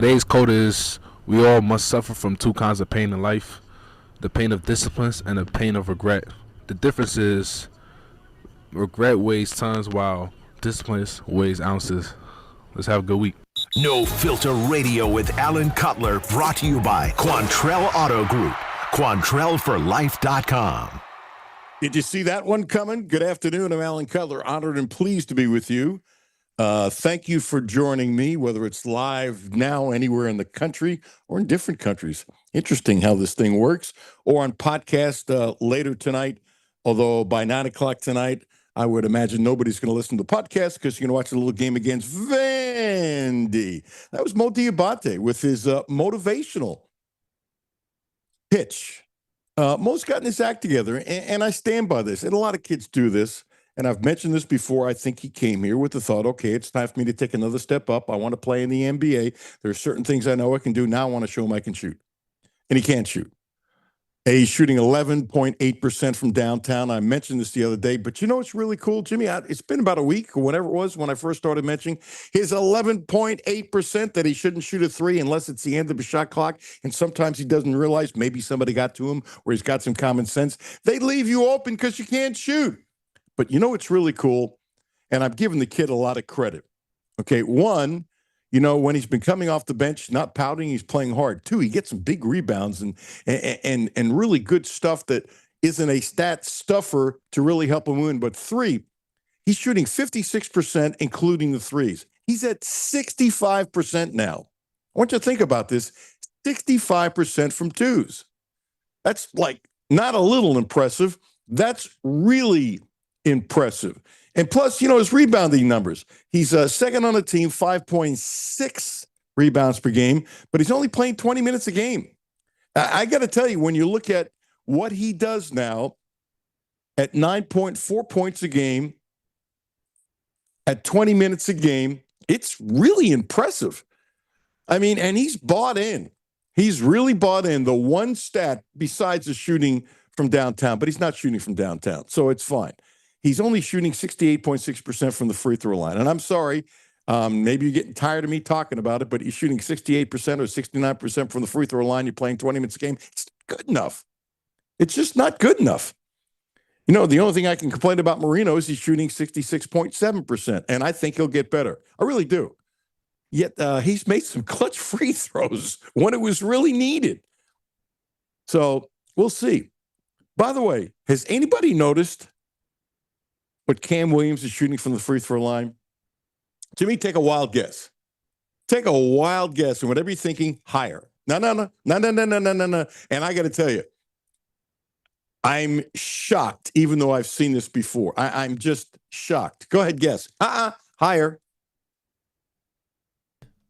Today's quote is, "We all must suffer from two kinds of pain in life: the pain of disciplines and the pain of regret. The difference is regret weighs tons while disciplines weighs ounces." Let's have a good week. No Filter Radio with Alan Cutler, brought to you by Quantrell Auto Group. QuantrellForLife.com. Did you see that one coming? Good afternoon. I'm Alan Cutler, honored and pleased to be with you. Thank you for joining me, whether it's live now anywhere in the country or in different countries. Interesting how this thing works. Or on podcast later tonight, although by 9 o'clock tonight, I would imagine nobody's going to listen to the podcast because you're going to watch a little game against Vandy. That was Mo Diabate with his motivational pitch. Mo's gotten his act together, and I stand by this. And a lot of kids do this. And I've mentioned this before. I think he came here with the thought, okay, it's time for me to take another step up. I want to play in the NBA. There are certain things I know I can do. Now I want to show him I can shoot. And he can't shoot. He's shooting 11.8% from downtown. I mentioned this the other day, but you know what's really cool, Jimmy? It's been about a week or whatever it was when I first started mentioning his 11.8% that he shouldn't shoot a three unless it's the end of the shot clock. And sometimes he doesn't realize maybe somebody got to him or he's got some common sense. They leave you open because you can't shoot. But you know what's really cool? And I'm giving the kid a lot of credit. Okay, one, you know, when he's been coming off the bench, not pouting, he's playing hard. Two, he gets some big rebounds and really good stuff that isn't a stat stuffer to really help him win. But three, he's shooting 56%, including the threes. He's at 65% now. I want you to think about this: 65% from twos. That's like not a little impressive. That's really impressive. And plus, you know, his rebounding numbers. He's second on the team, 5.6 rebounds per game, but he's only playing 20 minutes a game. I got to tell you, when you look at what he does now at 9.4 points a game, at 20 minutes a game, it's really impressive. I mean, and he's bought in. He's really bought in. The one stat besides the shooting from downtown, but he's not shooting from downtown, so it's fine. He's only shooting 68.6% from the free throw line. And I'm sorry, maybe you're getting tired of me talking about it, but he's shooting 68% or 69% from the free throw line. You're playing 20 minutes a game. It's not good enough. It's just not good enough. You know, the only thing I can complain about Marino is he's shooting 66.7%, and I think he'll get better. I really do. Yet he's made some clutch free throws when it was really needed. So we'll see. By the way, has anybody noticed what Cam Williams is shooting from the free throw line? Jimmy, take a wild guess. Take a wild guess, and whatever you're thinking, higher. No. And I got to tell you, I'm shocked, even though I've seen this before. I'm just shocked. Go ahead, guess. Higher.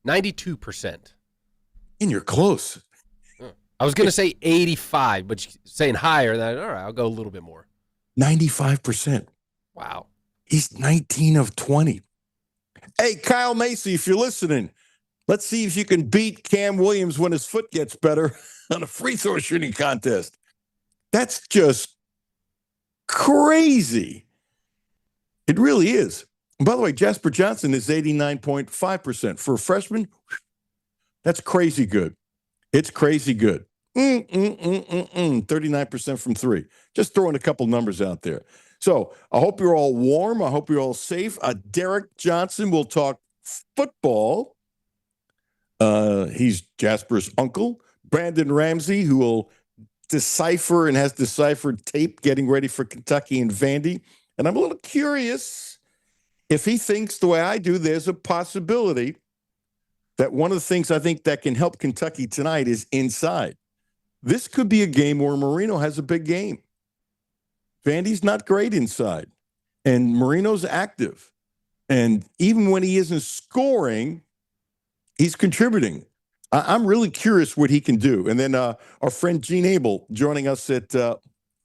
92%. And you're close. I was going to say 85, but you're saying higher. Then all right, I'll go a little bit more. 95%. Wow. He's 19 of 20. Hey, Kyle Macy, if you're listening, let's see if you can beat Cam Williams when his foot gets better on a free throw shooting contest. That's just crazy. It really is. And by the way, Jasper Johnson is 89.5%. For a freshman, that's crazy good. It's crazy good. 39% from three. Just throwing a couple numbers out there. So I hope you're all warm. I hope you're all safe. Derek Johnson will talk football. He's Jasper's uncle. Brandon Ramsey, who will decipher and has deciphered tape getting ready for Kentucky and Vandy. And I'm a little curious if he thinks the way I do, there's a possibility that one of the things I think that can help Kentucky tonight is inside. This could be a game where Marino has a big game. Vandy's not great inside, and Marino's active. And even when he isn't scoring, he's contributing. I'm really curious what he can do. And then our friend Gene Abel joining us at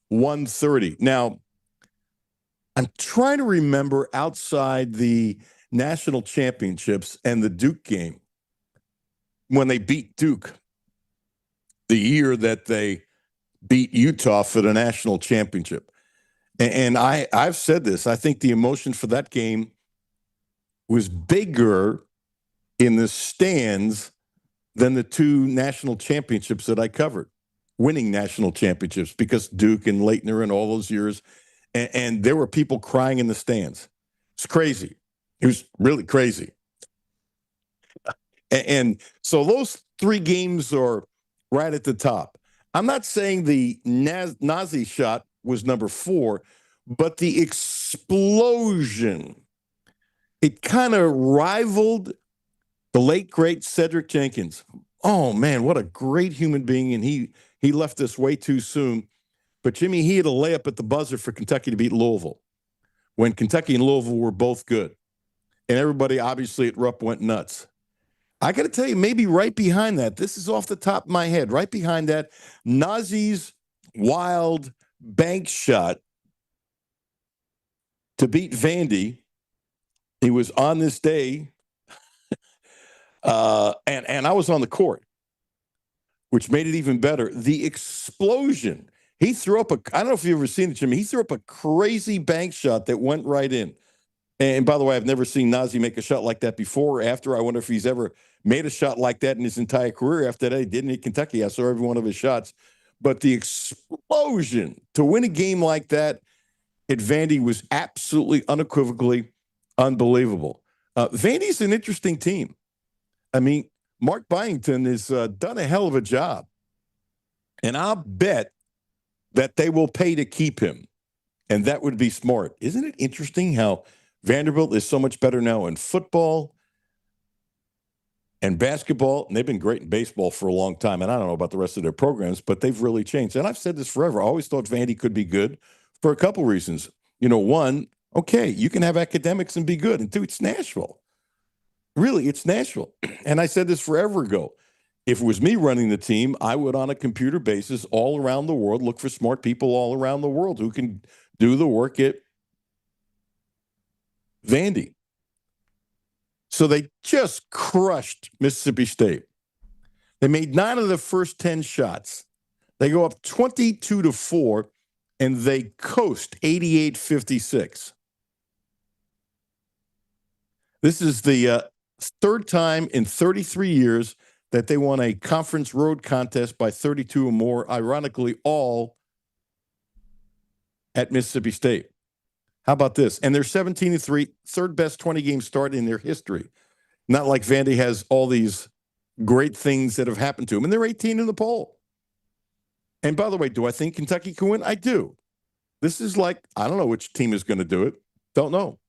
1:30. Now, I'm trying to remember outside the national championships and the Duke game, when they beat Duke, the year that they beat Utah for the national championship. And I've said this. I think the emotion for that game was bigger in the stands than the two national championships that I covered, winning national championships, because Duke and Leitner and all those years. And there were people crying in the stands. It's crazy. It was really crazy. And so those three games are right at the top. I'm not saying the Nazi shot was number 4, but the explosion, it kind of rivaled the late, great Cedric Jenkins. Oh, man, what a great human being. And he left us way too soon. But, Jimmy, he had a layup at the buzzer for Kentucky to beat Louisville when Kentucky and Louisville were both good. And everybody, obviously, at Rupp went nuts. I got to tell you, maybe right behind that, this is off the top of my head, right behind that, Nazi's wild bank shot to beat Vandy. He was on this day, and I was on the court, which made it even better. The explosion. He threw up I don't know if you've ever seen it, Jimmy. He threw up a crazy bank shot that went right in. And by the way, I've never seen Nazi make a shot like that before or after. I wonder if he's ever made a shot like that in his entire career after that. He didn't at Kentucky. I saw every one of his shots. But the explosion to win a game like that at Vandy was absolutely unequivocally unbelievable. Vandy's an interesting team. I mean, Mark Byington has done a hell of a job. And I'll bet that they will pay to keep him. And that would be smart. Isn't it interesting how Vanderbilt is so much better now in football and basketball, and they've been great in baseball for a long time. And I don't know about the rest of their programs, but they've really changed. And I've said this forever. I always thought Vandy could be good for a couple reasons. You know, one, okay, you can have academics and be good. And two, it's Nashville. Really, it's Nashville. And I said this forever ago. If it was me running the team, I would, on a computer basis, all around the world, look for smart people all around the world who can do the work at Vandy. So they just crushed Mississippi State. They made 9 of the first 10 shots. They go up 22-4, and they coast 88-56. This is the third time in 33 years that they won a conference road contest by 32 or more, ironically, all at Mississippi State. How about this? And they're 17-3, third best 20-game start in their history. Not like Vandy has all these great things that have happened to them. And they're 18 in the poll. And by the way, do I think Kentucky can win? I do. This is like, I don't know which team is going to do it. Don't know.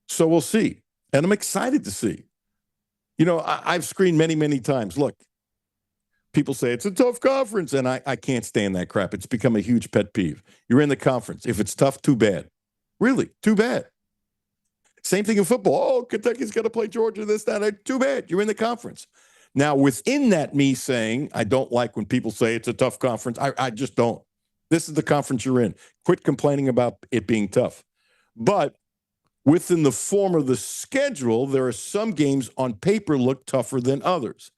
So we'll see. And I'm excited to see. You know, I've screened many, many times. Look, people say it's a tough conference, and I can't stand that crap. It's become a huge pet peeve. You're in the conference. If it's tough, too bad. Really, too bad. Same thing in football. Oh, Kentucky's going to play Georgia, this, that. Too bad. You're in the conference. Now, within that, me saying, I don't like when people say it's a tough conference. I just don't. This is the conference you're in. Quit complaining about it being tough. But within the form of the schedule, there are some games on paper look tougher than others.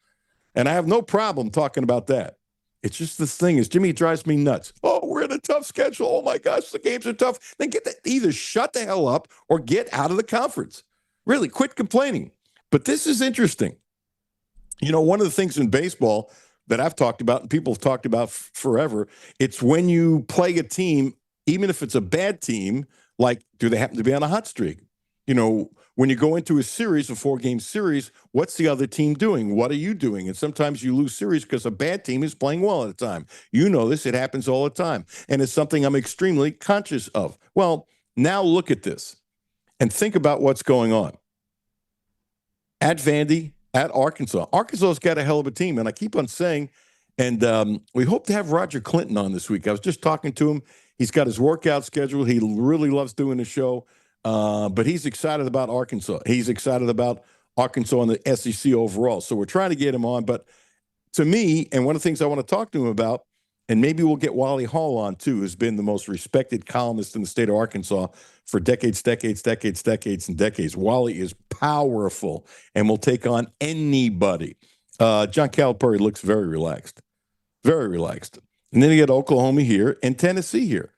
And I have no problem talking about that. It's just this thing is, Jimmy, it drives me nuts. Oh, we're in a tough schedule. Oh, my gosh, the games are tough. Then either shut the hell up or get out of the conference. Really, quit complaining. But this is interesting. You know, one of the things in baseball that I've talked about and people have talked about forever, it's when you play a team, even if it's a bad team, like do they happen to be on a hot streak? You know, when you go into a series, a 4-game series, what's the other team doing? What are you doing? And sometimes you lose series because a bad team is playing well at a time. You know this. It happens all the time. And it's something I'm extremely conscious of. Well, now look at this and think about what's going on. At Vandy, at Arkansas. Arkansas's got a hell of a team. And I keep on saying, and we hope to have Roger Clinton on this week. I was just talking to him. He's got his workout schedule. He really loves doing the show. But he's excited about Arkansas. He's excited about Arkansas and the SEC overall. So we're trying to get him on. But to me, and one of the things I want to talk to him about, and maybe we'll get Wally Hall on too, who's been the most respected columnist in the state of Arkansas for decades. Wally is powerful and will take on anybody. John Calipari looks very relaxed. Very relaxed. And then you get Oklahoma here and Tennessee here.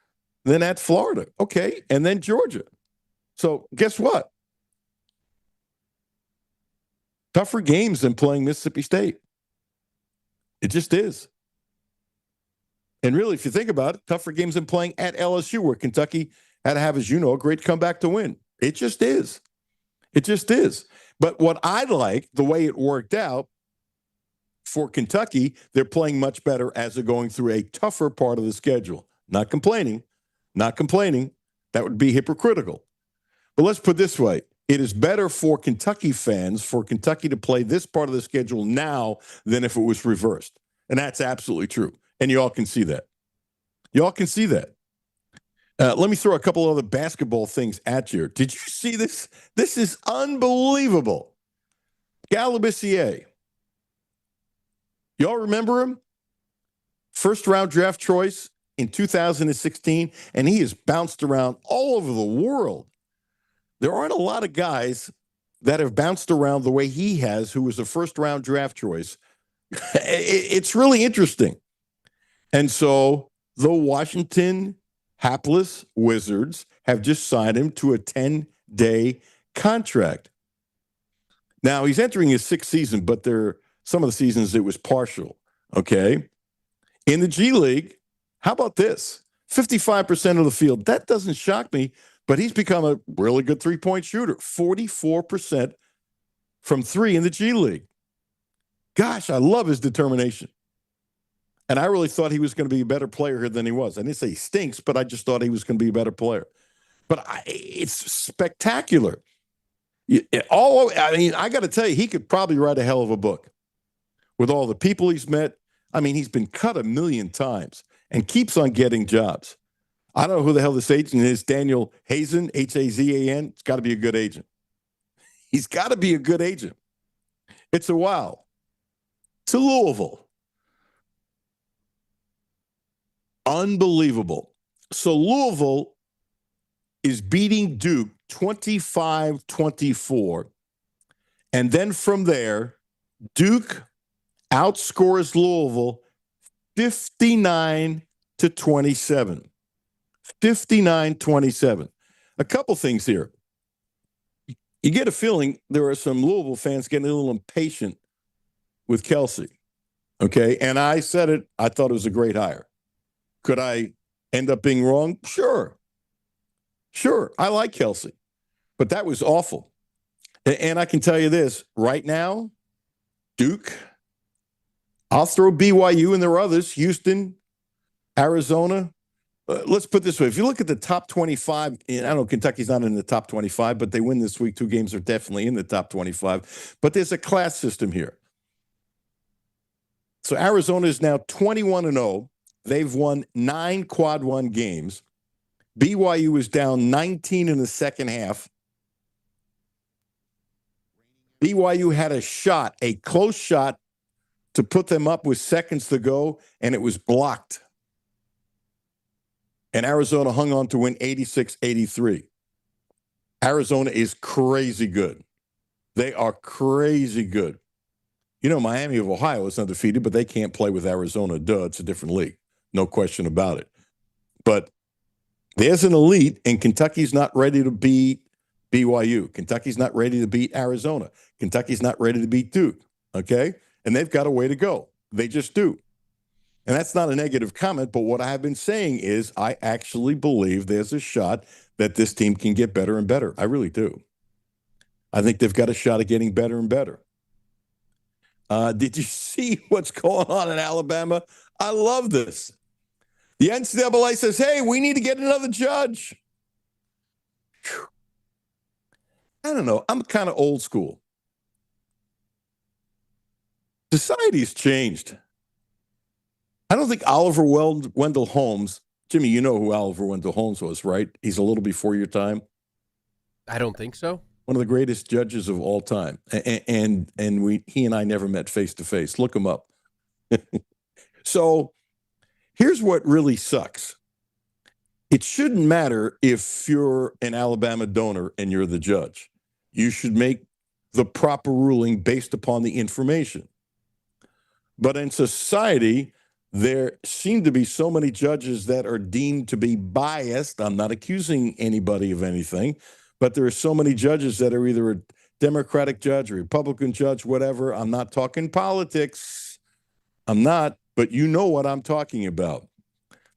Then at Florida. Okay. And then Georgia. So guess what? Tougher games than playing Mississippi State. It just is. And really, if you think about it, tougher games than playing at LSU, where Kentucky had to have, as you know, a great comeback to win. It just is. It just is. But what I like, the way it worked out for Kentucky, they're playing much better as they're going through a tougher part of the schedule. Not complaining. Not complaining. That would be hypocritical. But let's put it this way. It is better for Kentucky fans for Kentucky to play this part of the schedule now than if it was reversed. And that's absolutely true. And you all can see that. You all can see that. Let me throw a couple other basketball things at you. Did you see this? This is unbelievable. Galabissier. Y'all remember him? First round draft choice in 2016, and he has bounced around all over the world. There aren't a lot of guys that have bounced around the way he has, who was a first round draft choice. It's really interesting. And so the Washington hapless Wizards have just signed him to a 10-day contract. Now, he's entering his sixth season, but some of the seasons it was partial, okay? In the G League, how about this? 55% of the field. That doesn't shock me, but he's become a really good three-point shooter. 44% from three in the G League. Gosh, I love his determination. And I really thought he was going to be a better player than he was. I didn't say he stinks, but I just thought he was going to be a better player. But it's spectacular. I got to tell you, he could probably write a hell of a book with all the people he's met. I mean, he's been cut 1 million times and keeps on getting jobs. I don't know who the hell this agent is, Daniel Hazan, Hazan. It's got to be a good agent. He's got to be a good agent. It's a wow. To Louisville. Unbelievable. So Louisville is beating Duke 25-24. And then from there, Duke outscores Louisville 59-27. 59-27. A couple things here. You get a feeling there are some Louisville fans getting a little impatient with Kelsey. Okay. And I said it, I thought it was a great hire. Could I end up being wrong? Sure. I like Kelsey, but that was awful. And I can tell you this right now, Duke, I'll throw BYU and there are others, Houston, Arizona. Let's put it this way. If you look at the top 25, and I don't know, Kentucky's not in the top 25, but they win this week. 2 games are definitely in the top 25. But there's a class system here. So Arizona is now 21-0. They've won 9 quad 1 games. BYU is down 19 in the second half. BYU had a shot, a close shot, to put them up with seconds to go, and it was blocked. And Arizona hung on to win 86-83. Arizona is crazy good. They are crazy good. You know, Miami of Ohio is undefeated, but they can't play with Arizona. Duh, it's a different league. No question about it. But there's an elite, and Kentucky's not ready to beat BYU. Kentucky's not ready to beat Arizona. Kentucky's not ready to beat Duke, okay? And they've got a way to go. They just do. And that's not a negative comment, but what I have been saying is I actually believe there's a shot that this team can get better and better. I really do. I think they've got a shot at getting better and better. Did you see what's going on in Alabama? I love this. The NCAA says, hey, we need to get another judge. Whew. I don't know. I'm kind of old school. Society's changed. I don't think Oliver Wendell Holmes, Jimmy, you know who Oliver Wendell Holmes was, right? He's a little before your time. I don't think so. One of the greatest judges of all time. And he and I never met face to face. Look him up. So here's what really sucks. It shouldn't matter if you're an Alabama donor and you're the judge. You should make the proper ruling based upon the information. But in society, there seem to be so many judges that are deemed to be biased. I'm not accusing anybody of anything, but there are so many judges that are either Democratic judge, a Republican judge, whatever. I'm not talking politics. I'm not, but you know what I'm talking about.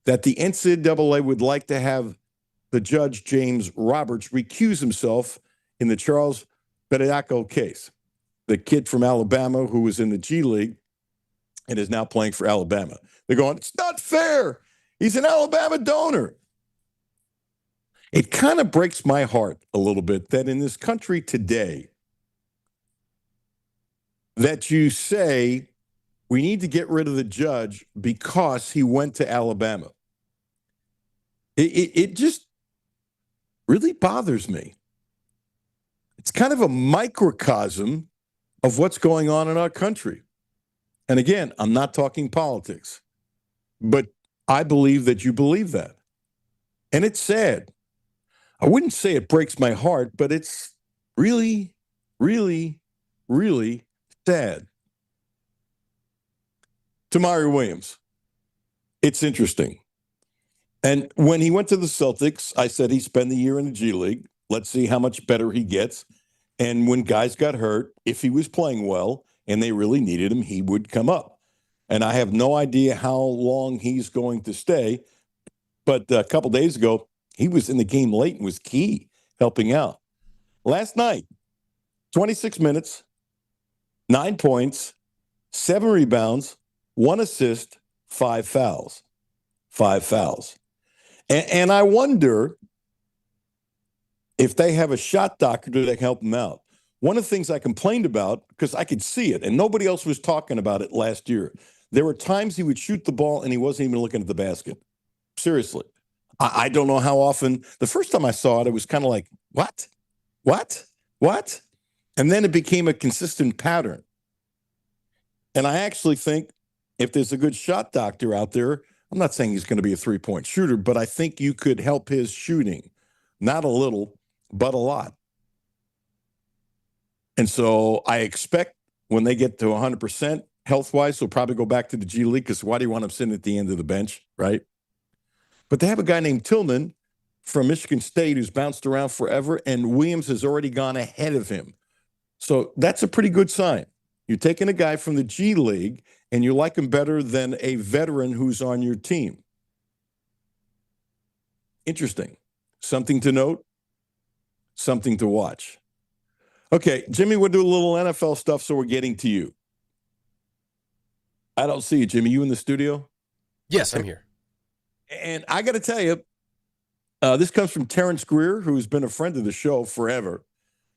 That the NCAA would like to have the judge, James Roberts, recuse himself in the Charles Bediako case. The kid from Alabama who was in the G League and is now playing for Alabama. They're going, it's not fair. He's an Alabama donor. It kind of breaks my heart a little bit that in this country today, that you say we need to get rid of the judge because he went to Alabama. It just really bothers me. It's kind of a microcosm of what's going on in our country. And again, I'm not talking politics, but I believe that you believe that. And it's sad. I wouldn't say it breaks my heart, but it's really, really, really sad. Tamari Williams. It's interesting. And when he went to the Celtics, I said he spent the year in the G League. Let's see how much better he gets. And when guys got hurt, if he was playing well and they really needed him, he would come up. And I have no idea how long he's going to stay. But a couple days ago, he was in the game late and was key, helping out. Last night, 26 minutes, 9 points, 7 rebounds, 1 assist, 5 fouls. 5 fouls. And I wonder if they have a shot doctor that can help him out. One of the things I complained about, because I could see it, and nobody else was talking about it last year, there were times he would shoot the ball and he wasn't even looking at the basket. Seriously. I don't know how often. The first time I saw it, it was kind of like, what? What? What? And then it became a consistent pattern. And I actually think if there's a good shot doctor out there, I'm not saying he's going to be a three-point shooter, but I think you could help his shooting. Not a little, but a lot. And so I expect when they get to 100% health-wise, he'll probably go back to the G League because why do you want him sitting at the end of the bench, right? But they have a guy named Tillman from Michigan State who's bounced around forever, and Williams has already gone ahead of him. So that's a pretty good sign. You're taking a guy from the G League, and you like him better than a veteran who's on your team. Interesting. Something to note, something to watch. Okay, Jimmy, we'll do a little NFL stuff, so we're getting to you. I don't see you, Jimmy. You in the studio? Yes, I'm here. And I got to tell you, this comes from Terrence Greer, who's been a friend of the show forever.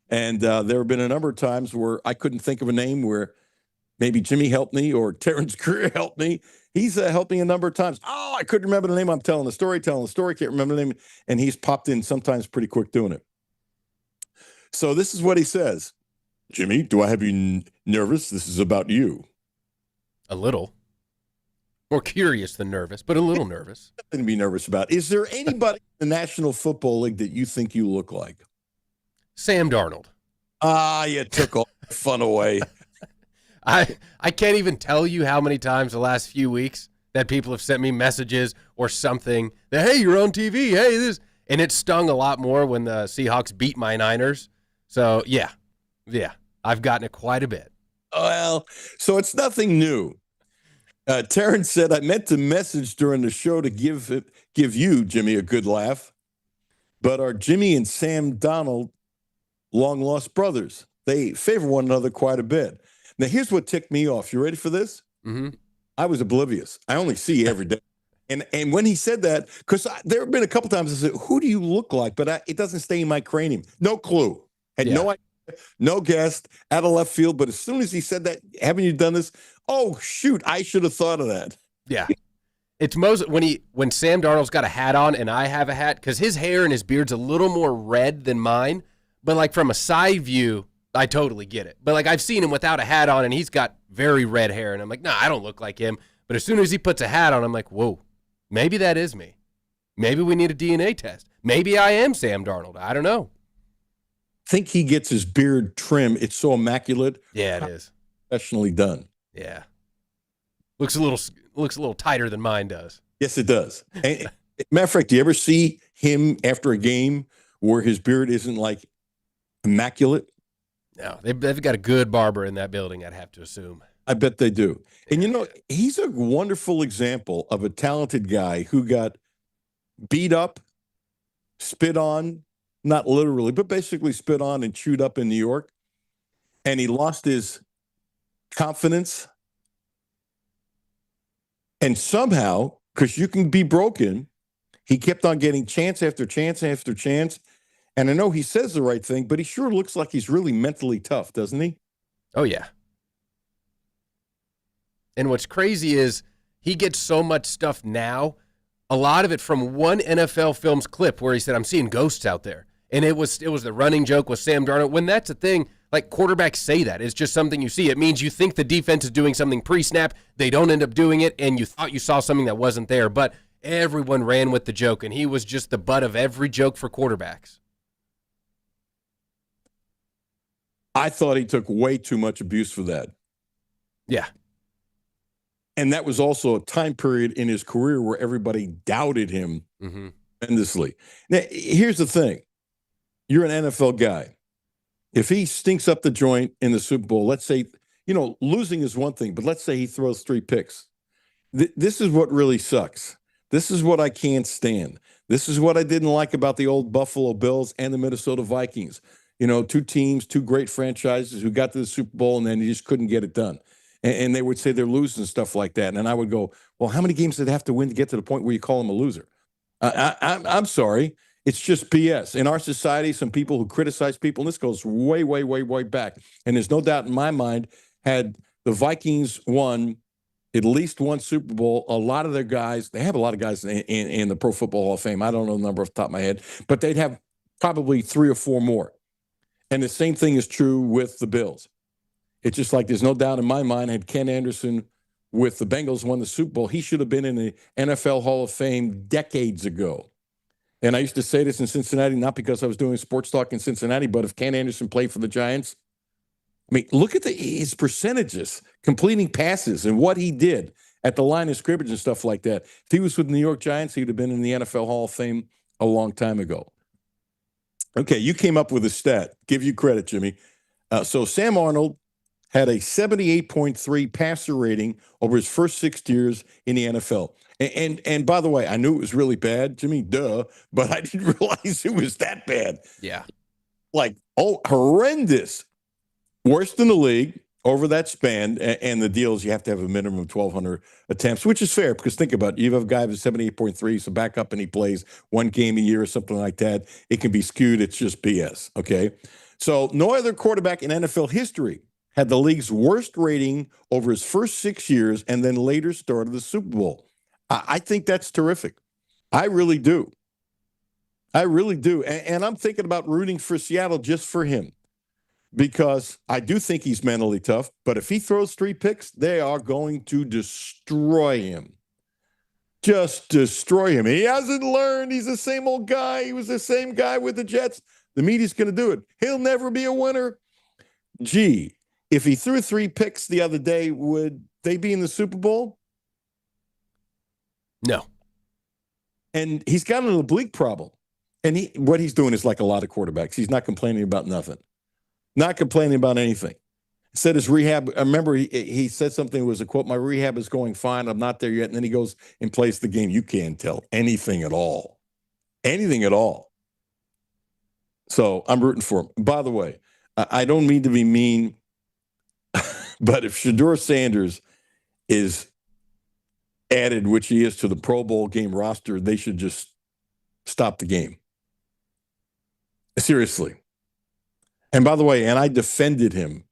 And there have been a number of times where I couldn't think of a name where maybe Jimmy helped me or Terrence Greer helped me. He's helped me a number of times. Oh, I couldn't remember the name. I'm telling the story, can't remember the name. And he's popped in sometimes pretty quick doing it. So this is what he says. Jimmy, do I have you nervous? This is about you. A little. More curious than nervous, but a little nervous. Nothing to be nervous about. Is there anybody in the National Football League that you think you look like? Sam Darnold. You took all the fun away. I can't even tell you how many times the last few weeks that people have sent me messages or something that, hey, you're on TV. Hey, this. And it stung a lot more when the Seahawks beat my Niners. So, yeah, I've gotten it quite a bit. Well, so it's nothing new. Terrence said, I meant to message during the show to give you, Jimmy, a good laugh. But are Jimmy and Sam Donald long-lost brothers? They favor one another quite a bit. Now, here's what ticked me off. You ready for this? Mm-hmm. I was oblivious. I only see you every day. And when he said that, because there have been a couple times I said, who do you look like? But it doesn't stay in my cranium. No clue. Had no idea. No guess, out of left field. But as soon as he said that, haven't you done this? Oh, shoot, I should have thought of that. Yeah. It's most when Sam Darnold's got a hat on and I have a hat, because his hair and his beard's a little more red than mine. But like from a side view, I totally get it. But like I've seen him without a hat on and he's got very red hair. And I'm like, nah, I don't look like him. But as soon as he puts a hat on, I'm like, whoa, maybe that is me. Maybe we need a DNA test. Maybe I am Sam Darnold. I don't know. Think he gets his beard trim. It's so immaculate. Yeah, it is. Professionally done. Yeah. Looks a little tighter than mine does. Yes, it does. And, matter of fact, do you ever see him after a game where his beard isn't like immaculate? No, they've got a good barber in that building, I'd have to assume. I bet they do. And he's a wonderful example of a talented guy who got beat up, spit on, not literally, but basically spit on and chewed up in New York. And he lost his confidence. And somehow, because you can be broken, he kept on getting chance after chance after chance. And I know he says the right thing, but he sure looks like he's really mentally tough, doesn't he? Oh, yeah. And what's crazy is he gets so much stuff now, a lot of it from one NFL Films clip where he said, I'm seeing ghosts out there. And it was the running joke with Sam Darnold. When that's a thing, like quarterbacks say that. It's just something you see. It means you think the defense is doing something pre-snap. They don't end up doing it, and you thought you saw something that wasn't there. But everyone ran with the joke, and he was just the butt of every joke for quarterbacks. I thought he took way too much abuse for that. Yeah. And that was also a time period in his career where everybody doubted him tremendously. Now, here's the thing. You're an NFL guy. If he stinks up the joint in the Super Bowl, let's say, losing is one thing, but let's say he throws 3 picks. This is what really sucks. This is what I can't stand. This is what I didn't like about the old Buffalo Bills and the Minnesota Vikings. 2 teams, 2 great franchises who got to the Super Bowl and then you just couldn't get it done. And they would say they're losing and stuff like that. And then I would go, well, how many games did they have to win to get to the point where you call them a loser? I'm sorry. It's just BS. In our society, some people who criticize people, and this goes way, way, way, way back. And there's no doubt in my mind, had the Vikings won at least one Super Bowl, a lot of their guys, they have a lot of guys in the Pro Football Hall of Fame. I don't know the number off the top of my head, but they'd have probably 3 or 4 more. And the same thing is true with the Bills. It's just like there's no doubt in my mind, had Ken Anderson with the Bengals won the Super Bowl, he should have been in the NFL Hall of Fame decades ago. And I used to say this in Cincinnati, not because I was doing sports talk in Cincinnati, but if Ken Anderson played for the Giants, I mean, look at his percentages, completing passes and what he did at the line of scrimmage and stuff like that. If he was with the New York Giants, he'd have been in the NFL Hall of Fame a long time ago. Okay, you came up with a stat. Give you credit, Jimmy. So Sam Arnold had a 78.3 passer rating over his first 6 years in the NFL. And by the way, I knew it was really bad, Jimmy, but I didn't realize it was that bad. Yeah. Horrendous. Worst in the league over that span. And the deal is you have to have a minimum of 1,200 attempts, which is fair because think about it. You have a guy with 78.3, he's a backup and he plays 1 game a year or something like that. It can be skewed. It's just BS, okay? So no other quarterback in NFL history had the league's worst rating over his first 6 years and then later started the Super Bowl. I think that's terrific. I really do. I really do. And I'm thinking about rooting for Seattle just for him because I do think he's mentally tough. But if he throws 3 picks, they are going to destroy him. Just destroy him. He hasn't learned. He's the same old guy. He was the same guy with the Jets. The media's going to do it. He'll never be a winner. Gee, if he threw 3 picks the other day, would they be in the Super Bowl? No. And he's got an oblique problem. And what he's doing is like a lot of quarterbacks. He's not complaining about nothing. Not complaining about anything. Said his rehab, I remember he said something, it was a quote, my rehab is going fine. I'm not there yet. And then he goes and plays the game. You can't tell anything at all. Anything at all. So I'm rooting for him. By the way, I don't mean to be mean, but if Shedeur Sanders is added, which he is, to the Pro Bowl game roster, they should just stop the game. Seriously. And by the way, and I defended him.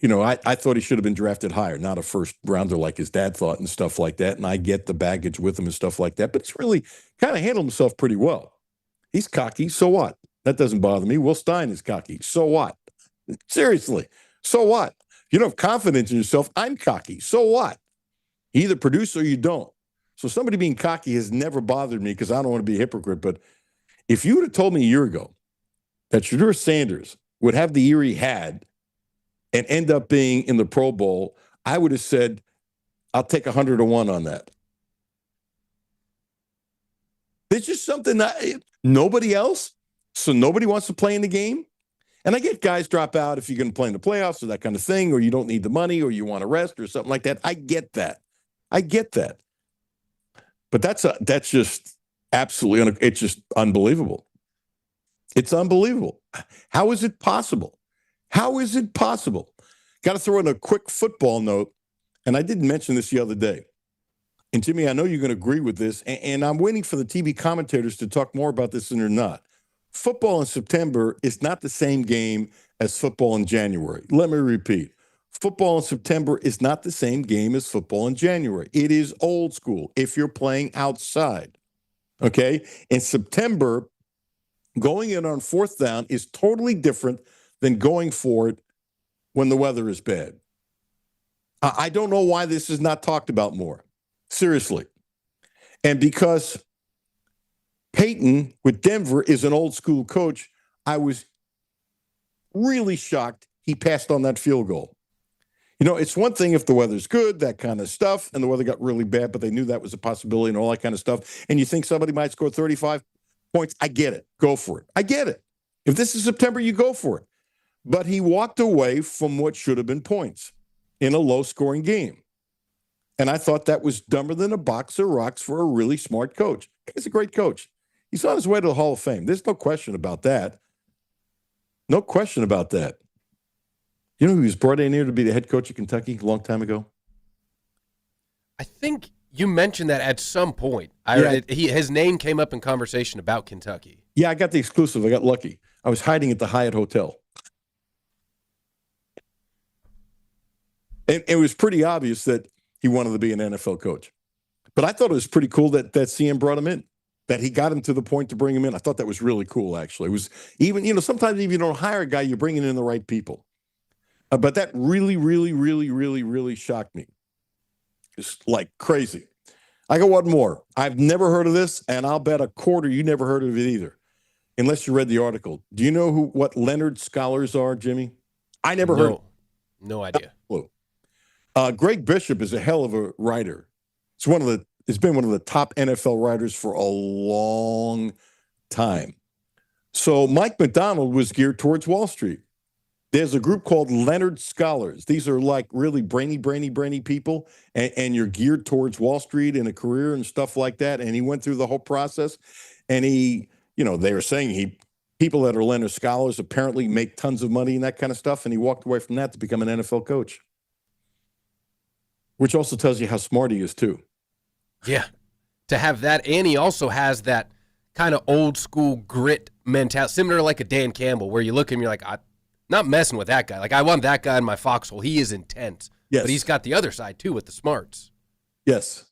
I thought he should have been drafted higher, not a first rounder like his dad thought and stuff like that. And I get the baggage with him and stuff like that. But it's really kind of handled himself pretty well. He's cocky. So what? That doesn't bother me. Will Stein is cocky. So what? Seriously. So what? If you don't have confidence in yourself, I'm cocky. So what? You either produce or you don't. So somebody being cocky has never bothered me because I don't want to be a hypocrite. But if you would have told me a year ago that Shedeur Sanders would have the year he had and end up being in the Pro Bowl, I would have said, I'll take 100-1 on that. There's just something that nobody else, so nobody wants to play in the game. And I get guys drop out if you're going to play in the playoffs or that kind of thing, or you don't need the money or you want to rest or something like that. I get that. I get that. But that's just absolutely, it's just unbelievable. It's unbelievable. How is it possible? How is it possible? Got to throw in a quick football note. And I didn't mention this the other day. And Jimmy, I know you're going to agree with this. And I'm waiting for the TV commentators to talk more about this than they're not. Football in September is not the same game as football in January. Let me repeat. Football in September is not the same game as football in January. It is old school if you're playing outside. Okay? In September, going in on fourth down is totally different than going for it when the weather is bad. I don't know why this is not talked about more. Seriously. And because Peyton with Denver is an old school coach, I was really shocked he passed on that field goal. You know, it's one thing if the weather's good, that kind of stuff, and the weather got really bad, but they knew that was a possibility and all that kind of stuff, and you think somebody might score 35 points. I get it. Go for it. I get it. If this is September, you go for it. But he walked away from what should have been points in a low-scoring game. And I thought that was dumber than a box of rocks for a really smart coach. He's a great coach. He's on his way to the Hall of Fame. There's no question about that. No question about that. You know who was brought in here to be the head coach of Kentucky a long time ago? I think you mentioned that at some point. His name came up in conversation about Kentucky. Yeah, I got the exclusive. I got lucky. I was hiding at the Hyatt Hotel. And it was pretty obvious that he wanted to be an NFL coach. But I thought it was pretty cool that CM brought him in, that he got him to the point to bring him in. I thought that was really cool, actually. It was even, sometimes if you don't hire a guy, you're bringing in the right people. But that really, really, really, really, really shocked me. It's like crazy. I got one more. I've never heard of this, and I'll bet a quarter you never heard of it either, unless you read the article. Do you know what Leonard Scholars are, Jimmy? I never heard. No idea. Greg Bishop is a hell of a writer. It's been one of the top NFL writers for a long time. So Mike McDonald was geared towards Wall Street. There's a group called Leonard Scholars. These are like really brainy people, and you're geared towards Wall Street and a career and stuff like that. And he went through the whole process, and they were saying people that are Leonard Scholars apparently make tons of money and that kind of stuff, and he walked away from that to become an NFL coach. Which also tells you how smart he is, too. Yeah. To have that, and he also has that kind of old school grit mentality, similar like a Dan Campbell, where you look at him, you're like, I'm not messing with that guy. Like, I want that guy in my foxhole. He is intense. Yes. But he's got the other side, too, with the smarts. Yes.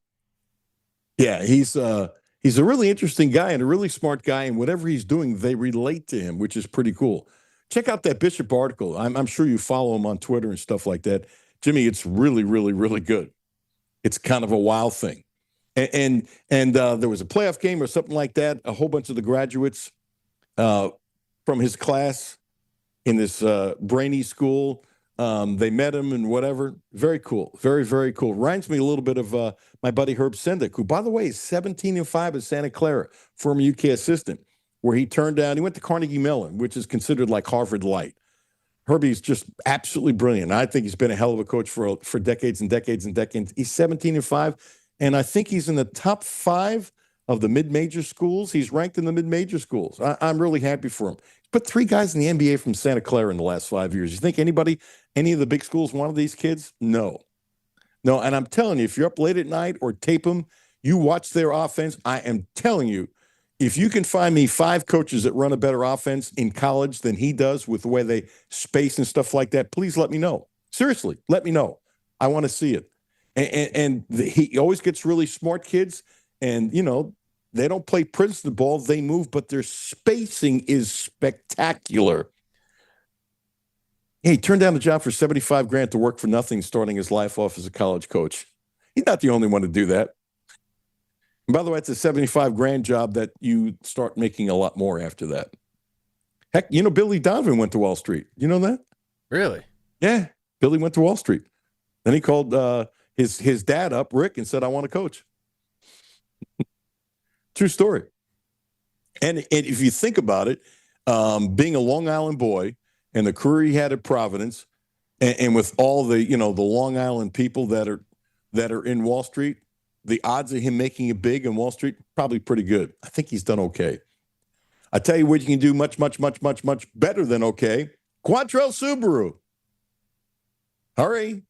Yeah, he's a really interesting guy and a really smart guy, and whatever he's doing, they relate to him, which is pretty cool. Check out that Bishop article. I'm sure you follow him on Twitter and stuff like that. Jimmy, it's really, really, really good. It's kind of a wild thing. And there was a playoff game or something like that. A whole bunch of the graduates from his class in this brainy school, they met him and whatever. Very cool. Very, very cool. Reminds me a little bit of my buddy Herb Sendick, who, by the way, is 17-5 at Santa Clara, former UK assistant, where he went to Carnegie Mellon, which is considered like Harvard Light. Herbie's just absolutely brilliant. I think he's been a hell of a coach for decades and decades and decades. He's 17-5, and I think he's in the top 5 of the mid-major schools. He's ranked in the mid-major schools. I'm really happy for him. He's put 3 guys in the NBA from Santa Clara in the last 5 years. You think any of the big schools wanted these kids? No. And I'm telling you, if you're up late at night or tape them, you watch their offense. I am telling you, if you can find me 5 coaches that run a better offense in college than he does with the way they space and stuff like that, please let me know. Seriously, let me know. I want to see it. He always gets really smart kids, and, they don't play Princeton ball. They move, but their spacing is spectacular. He turned down the job for $75,000 to work for nothing, starting his life off as a college coach. He's not the only one to do that. And by the way, it's a $75,000 job that you start making a lot more after that. Heck, Billy Donovan went to Wall Street. You know that? Really? Yeah. Billy went to Wall Street. Then he called his dad up, Rick, and said, I want to coach. True story. And if you think about it, being a Long Island boy and the career he had at Providence, and with all the the Long Island people that are in Wall Street, the odds of him making it big in Wall Street probably pretty good. I think he's done okay. I tell you what, you can do much, much, much, much, much better than okay. Quantrell Subaru. Hurry.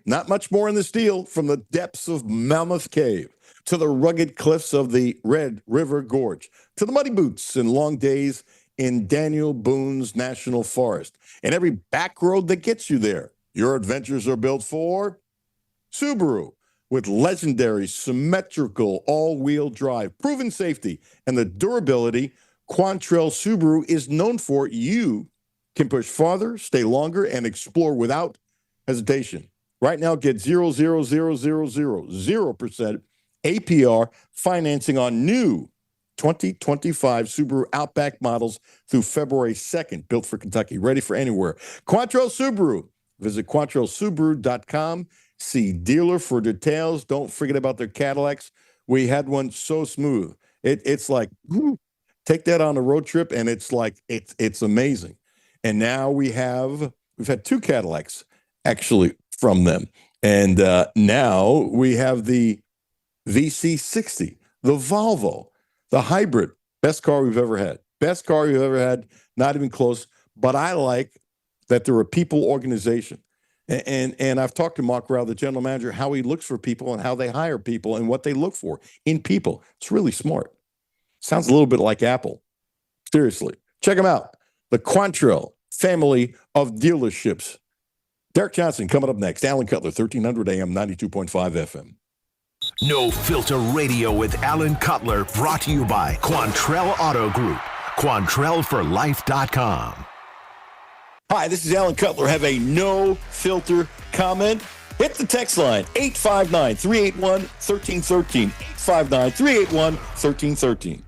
Not much more in this deal. From the depths of Mammoth Cave to the rugged cliffs of the Red River Gorge to the muddy boots and long days in Daniel Boone's National Forest and every back road that gets you there. Your adventures are built for Subaru. With legendary, symmetrical, all-wheel drive, proven safety, and the durability Quantrell Subaru is known for, you can push farther, stay longer, and explore without hesitation. Right now, get 0% APR financing on new 2025 Subaru Outback models through February 2nd, built for Kentucky, ready for anywhere. Quantrell Subaru. Visit QuantrellSubaru.com. See dealer for details. Don't forget about their Cadillacs. We had one so smooth. It's like, take that on a road trip, and it's like, it's amazing. And now we've had two Cadillacs actually from them. And now we have the VC60, the Volvo, the hybrid. Best car we've ever had. Best car we've ever had. Not even close. But I like that they're a people organization. And I've talked to Mark Rao, the general manager, how he looks for people and how they hire people and what they look for in people. It's really smart. Sounds a little bit like Apple. Seriously. Check them out. The Quantrell family of dealerships. Derek Johnson coming up next. Alan Cutler, 1300 AM, 92.5 FM. No Filter Radio with Alan Cutler, brought to you by Quantrell Auto Group. QuantrellForLife.com. Hi, this is Alan Cutler. Have a no-filter comment? Hit the text line, 859-381-1313. 859-381-1313.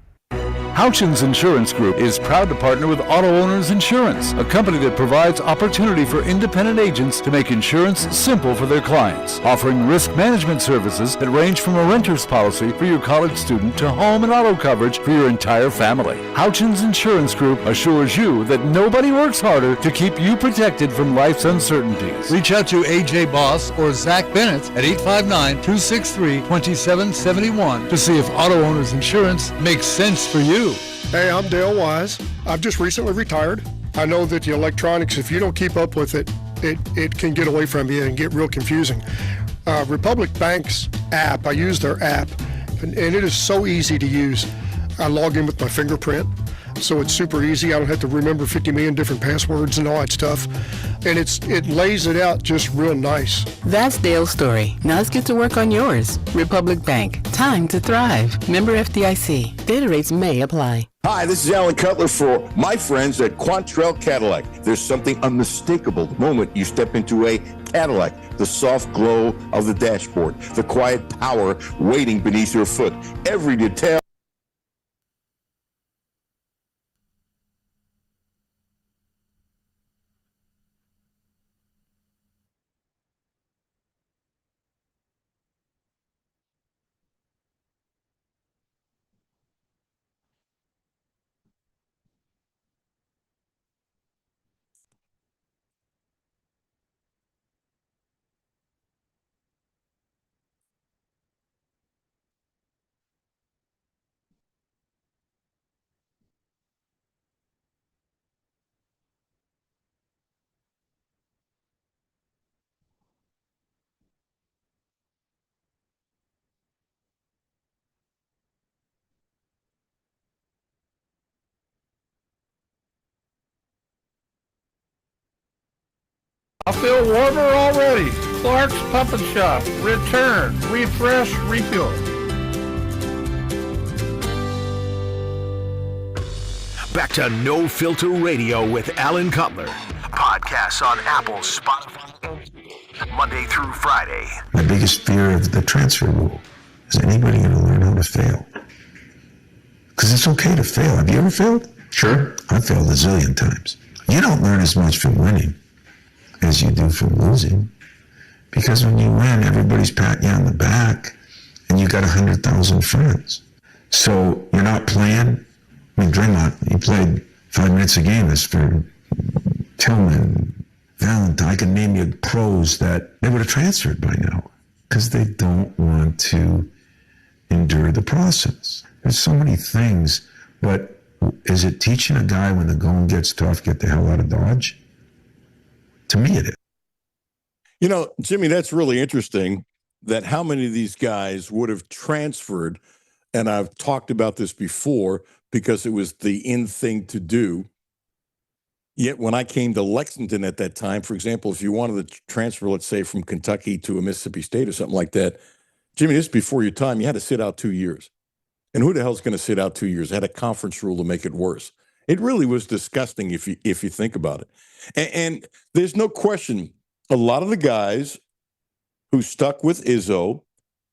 Houchins Insurance Group is proud to partner with Auto Owners Insurance, a company that provides opportunity for independent agents to make insurance simple for their clients, offering risk management services that range from a renter's policy for your college student to home and auto coverage for your entire family. Houchins Insurance Group assures you that nobody works harder to keep you protected from life's uncertainties. Reach out to AJ Boss or Zach Bennett at 859-263-2771 to see if Auto Owners Insurance makes sense for you. Hey, I'm Dale Wise. I've just recently retired. I know that the electronics, if you don't keep up with it, it can get away from you and get real confusing. Republic Bank's app, I use their app, and it is so easy to use. I log in with my fingerprint, so it's super easy. I don't have to remember 50 million different passwords and all that stuff. And it lays it out just real nice. That's Dale's story. Now let's get to work on yours. Republic Bank. Time to thrive. Member FDIC. Data rates may apply. Hi, this is Alan Cutler for my friends at Quantrell Cadillac. There's something unmistakable the moment you step into a Cadillac. The soft glow of the dashboard. The quiet power waiting beneath your foot. Every detail. I feel warmer already. Clark's Pump and Shop. Return, refresh, refuel. Back to No Filter Radio with Alan Cutler. Podcasts on Apple, Spotify, Monday through Friday. My biggest fear of the transfer rule is anybody going to learn how to fail? Because it's okay to fail. Have you ever failed? Sure. I've failed a zillion times. You don't learn as much from winning as you do from losing. Because when you win, everybody's patting you on the back and you got 100,000 friends. So you're not playing. I mean, Draymond, he played 5 minutes a game. That's for Tillman, Valentine, I can name you pros that they would have transferred by now because they don't want to endure the process. There's so many things, but is it teaching a guy when the going gets tough, get the hell out of Dodge? To me, it is. You know, Jimmy, that's really interesting that how many of these guys would have transferred, and I've talked about this before because it was the in thing to do. Yet when I came to Lexington at that time, for example, if you wanted to transfer, let's say, from Kentucky to a Mississippi State or something like that, Jimmy, this is before your time, you had to sit out 2 years. And who the hell's going to sit out 2 years? They had a conference rule to make it worse. It really was disgusting if you think about it. And there's no question, a lot of the guys who stuck with Izzo,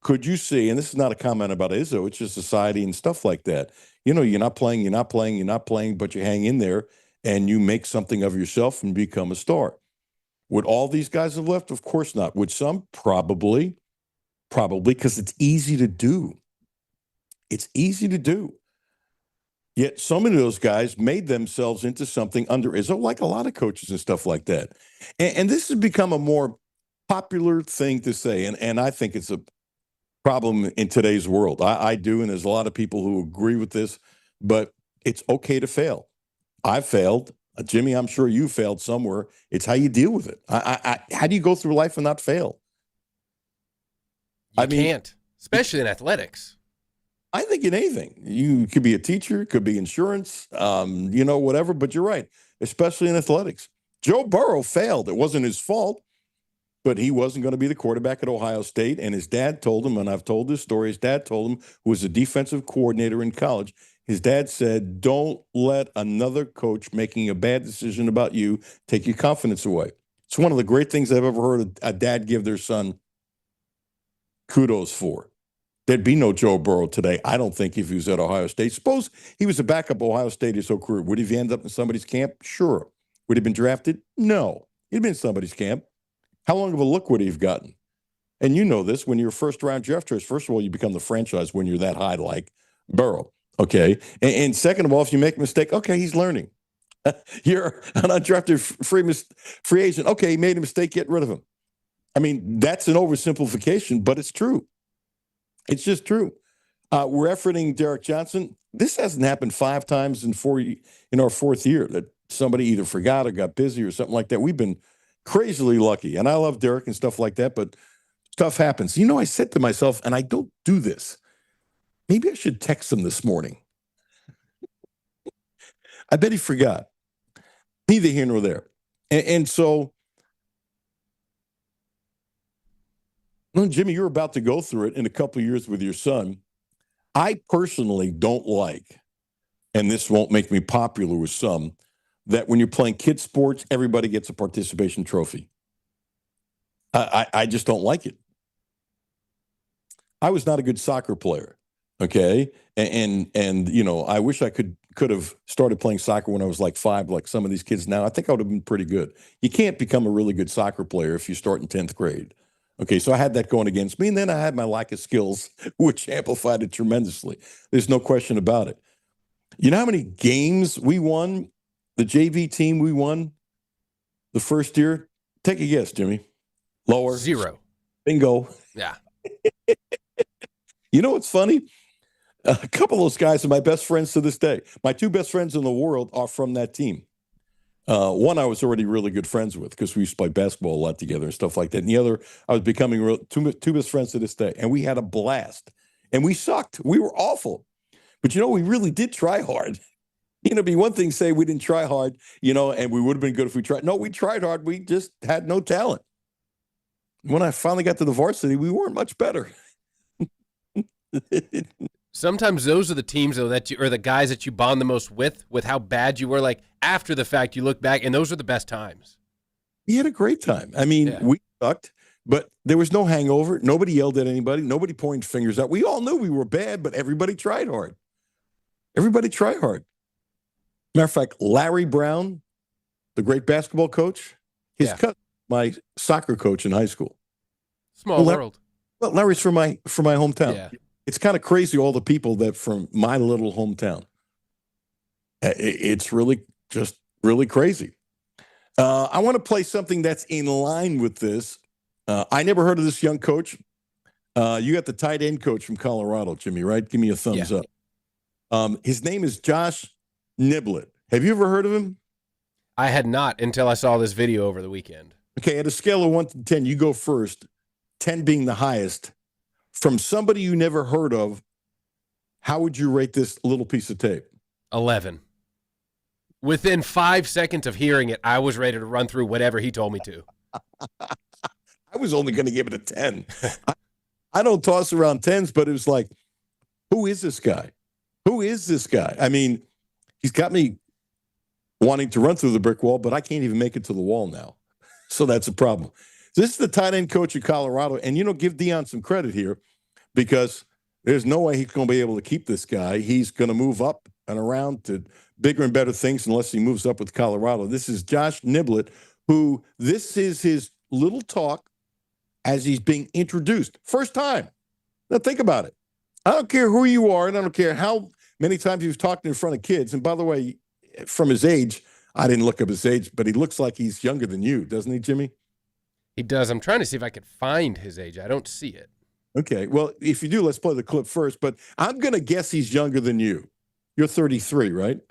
could you see, and this is not a comment about Izzo, it's just society and stuff like that. You know, you're not playing, but you hang in there and you make something of yourself and become a star. Would all these guys have left? Of course not. Would some? Probably, because it's easy to do. It's easy to do. Yet some of those guys made themselves into something under Izzo, like a lot of coaches and stuff like that. And this has become a more popular thing to say, and I think it's a problem in today's world. I do, and there's a lot of people who agree with this, but it's okay to fail. I've failed. Jimmy, I'm sure you failed somewhere. It's how you deal with it. How do you go through life and not fail? You can't, especially in athletics. I think in anything. You could be a teacher, could be insurance, whatever, but you're right, especially in athletics. Joe Burrow failed. It wasn't his fault, but he wasn't going to be the quarterback at Ohio State, and his dad told him, and I've told this story, his dad told him, who was a defensive coordinator in college, his dad said, don't let another coach making a bad decision about you take your confidence away. It's one of the great things I've ever heard a dad give their son kudos for. There'd be no Joe Burrow today, I don't think, if he was at Ohio State. Suppose he was a backup Ohio State his whole career. Would he have ended up in somebody's camp? Sure. Would he have been drafted? No. He'd been in somebody's camp. How long of a look would he have gotten? And you know this, when you're a first-round draft choice, first of all, you become the franchise when you're that high like Burrow, okay? And second of all, if you make a mistake, okay, he's learning. You're an undrafted free agent. Okay, he made a mistake, get rid of him. I mean, that's an oversimplification, but it's true. It's just true. We're efforting Derek Johnson. This hasn't happened 5 times in our fourth year that somebody either forgot or got busy or something like that. We've been crazily lucky, and I love Derek and stuff like that, but stuff happens. You know, I said to myself, and I don't do this, maybe I should text him this morning. I bet he forgot. Neither here nor there. And so, well, Jimmy, you're about to go through it in a couple of years with your son. I personally don't like, and this won't make me popular with some, that when you're playing kids sports, everybody gets a participation trophy. I just don't like it. I was not a good soccer player, okay? And I wish I could have started playing soccer when I was like 5, like some of these kids now. I think I would have been pretty good. You can't become a really good soccer player if you start in 10th grade. Okay, so I had that going against me, and then I had my lack of skills, which amplified it tremendously. There's no question about it. You know how many games we won? The JV team we won the first year? Take a guess, Jimmy. Lower. 0. Bingo. Yeah. You know what's funny? A couple of those guys are my best friends to this day. My 2 best friends in the world are from that team. One I was already really good friends with because we used to play basketball a lot together and stuff like that. And the other, I was becoming two best friends to this day. And we had a blast. And we sucked. We were awful. But, we really did try hard. It'd be one thing to say we didn't try hard, and we would have been good if we tried. No, we tried hard. We just had no talent. When I finally got to the varsity, we weren't much better. Sometimes those are the teams, though, or the guys that you bond the most with how bad you were. Like, after the fact, you look back, and those are the best times. We had a great time. I mean, We sucked, but there was no hangover. Nobody yelled at anybody. Nobody pointed fingers out. We all knew we were bad, but everybody tried hard. Everybody tried hard. Matter of fact, Larry Brown, the great basketball coach, his cousin, my soccer coach in high school. Small world. Well, Larry's from my hometown. Yeah. It's kind of crazy, all the people that from my little hometown. It's really just really crazy. I want to play something that's in line with this. I never heard of this young coach. You got the tight end coach from Colorado, Jimmy, right? Give me a thumbs up. His name is Josh Niblett. Have you ever heard of him? I had not until I saw this video over the weekend. Okay, at a scale of 1 to 10, you go first, 10 being the highest. From somebody you never heard of, how would you rate this little piece of tape? 11. Within 5 seconds of hearing it, I was ready to run through whatever he told me to. I was only going to give it a 10. I don't toss around 10s, but it was like, who is this guy? Who is this guy? I mean, he's got me wanting to run through the brick wall, but I can't even make it to the wall now. So that's a problem. This is the tight end coach of Colorado. And, give Deion some credit here because there's no way he's going to be able to keep this guy. He's going to move up and around to bigger and better things unless he moves up with Colorado. This is Josh Niblett, who this is his little talk as he's being introduced. First time. Now think about it. I don't care who you are, and I don't care how many times you've talked in front of kids. And by the way, from his age, I didn't look up his age, but he looks like he's younger than you, doesn't he, Jimmy? He does. I'm trying to see if I could find his age. I don't see it. Okay. Well, if you do, let's play the clip first. But I'm going to guess he's younger than you. You're 33, right?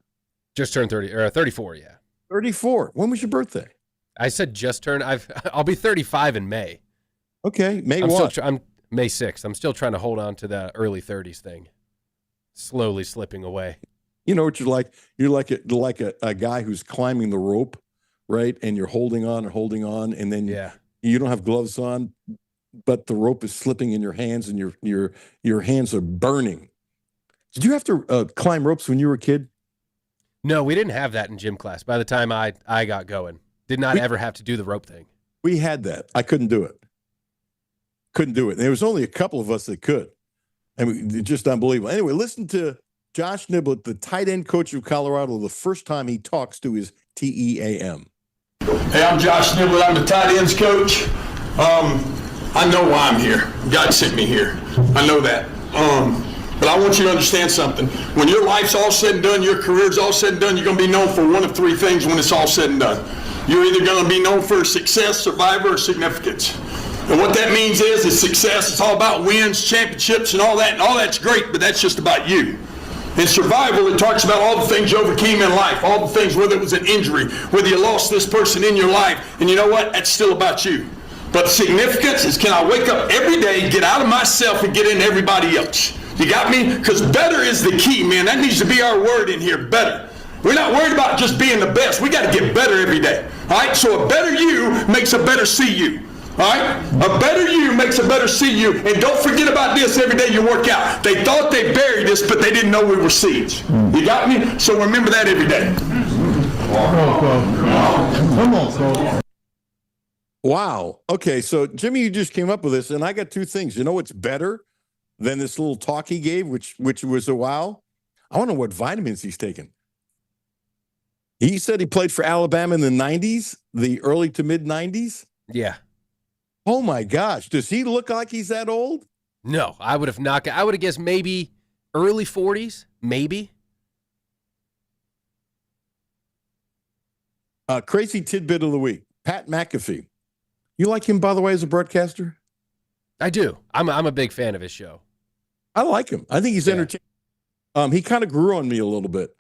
Just turned 34, yeah. 34. When was your birthday? I said just turned. I'll be 35 in May. Okay. May I'm what? I'm May 6th. I'm still trying to hold on to the early 30s thing. Slowly slipping away. You know what you're like? You're like a guy who's climbing the rope, right? And you're holding on, and then you don't have gloves on, but the rope is slipping in your hands, and your hands are burning. Did you have to climb ropes when you were a kid? No, we didn't have that in gym class. By the time I got going, did not ever have to do the rope thing. We had that. I couldn't do it. And there was only a couple of us that could. I mean, just unbelievable. Anyway, listen to Josh Niblett, the tight end coach of Colorado, the first time he talks to his TEAM. Hey, I'm Josh Niblett. I'm the tight ends coach. I know why I'm here. God sent me here. I know that. But I want you to understand something. When your life's all said and done, your career's all said and done, you're going to be known for one of three things when it's all said and done. You're either going to be known for success, survivor, or significance. And what that means is success. It's all about wins, championships, and all that. And all that's great, but that's just about you. In survival, it talks about all the things you overcame in life, all the things, whether it was an injury, whether you lost this person in your life. And you know what? That's still about you. But significance is, can I wake up every day, get out of myself, and get into everybody else? You got me? Because better is the key, man. That needs to be our word in here, better. We're not worried about just being the best. We got to get better every day. All right? So a better you makes a better see you. All right? A better you makes a better see you. And don't forget about this every day you work out. They thought they buried us, but they didn't know we were seeds. You got me? So remember that every day. Come on, Coach. Wow. Okay, so Jimmy, you just came up with this, and I got two things. You know what's better than this little talk he gave, which was a wow? I want to know what vitamins he's taking. He said he played for Alabama in the 90s, the early to mid-90s. Yeah. Oh, my gosh. Does he look like he's that old? No, I would have guessed maybe early 40s, maybe. Crazy tidbit of the week. Pat McAfee. You like him, by the way, as a broadcaster? I do. I'm a big fan of his show. I like him. I think he's entertaining. He kind of grew on me a little bit.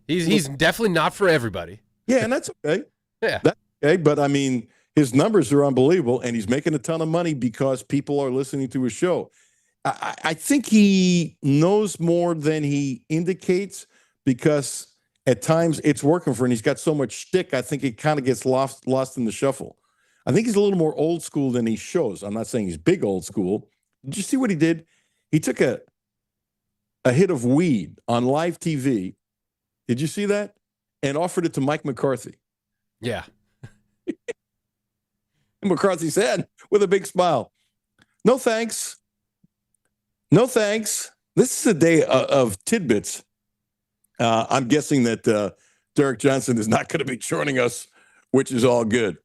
He's definitely not for everybody. Yeah, and that's okay. Yeah. That's okay, but I mean, his numbers are unbelievable, and he's making a ton of money because people are listening to his show. I think he knows more than he indicates because at times it's working for him. He's got so much shtick, I think it kind of gets lost in the shuffle. I think he's a little more old school than he shows. I'm not saying he's big old school. Did you see what he did? He took a hit of weed on live TV. Did you see that? And offered it to Mike McCarthy. Yeah. And McCarthy said with a big smile, "No thanks. No thanks." This is a day of tidbits. I'm guessing that Derek Johnson is not going to be joining us, which is all good.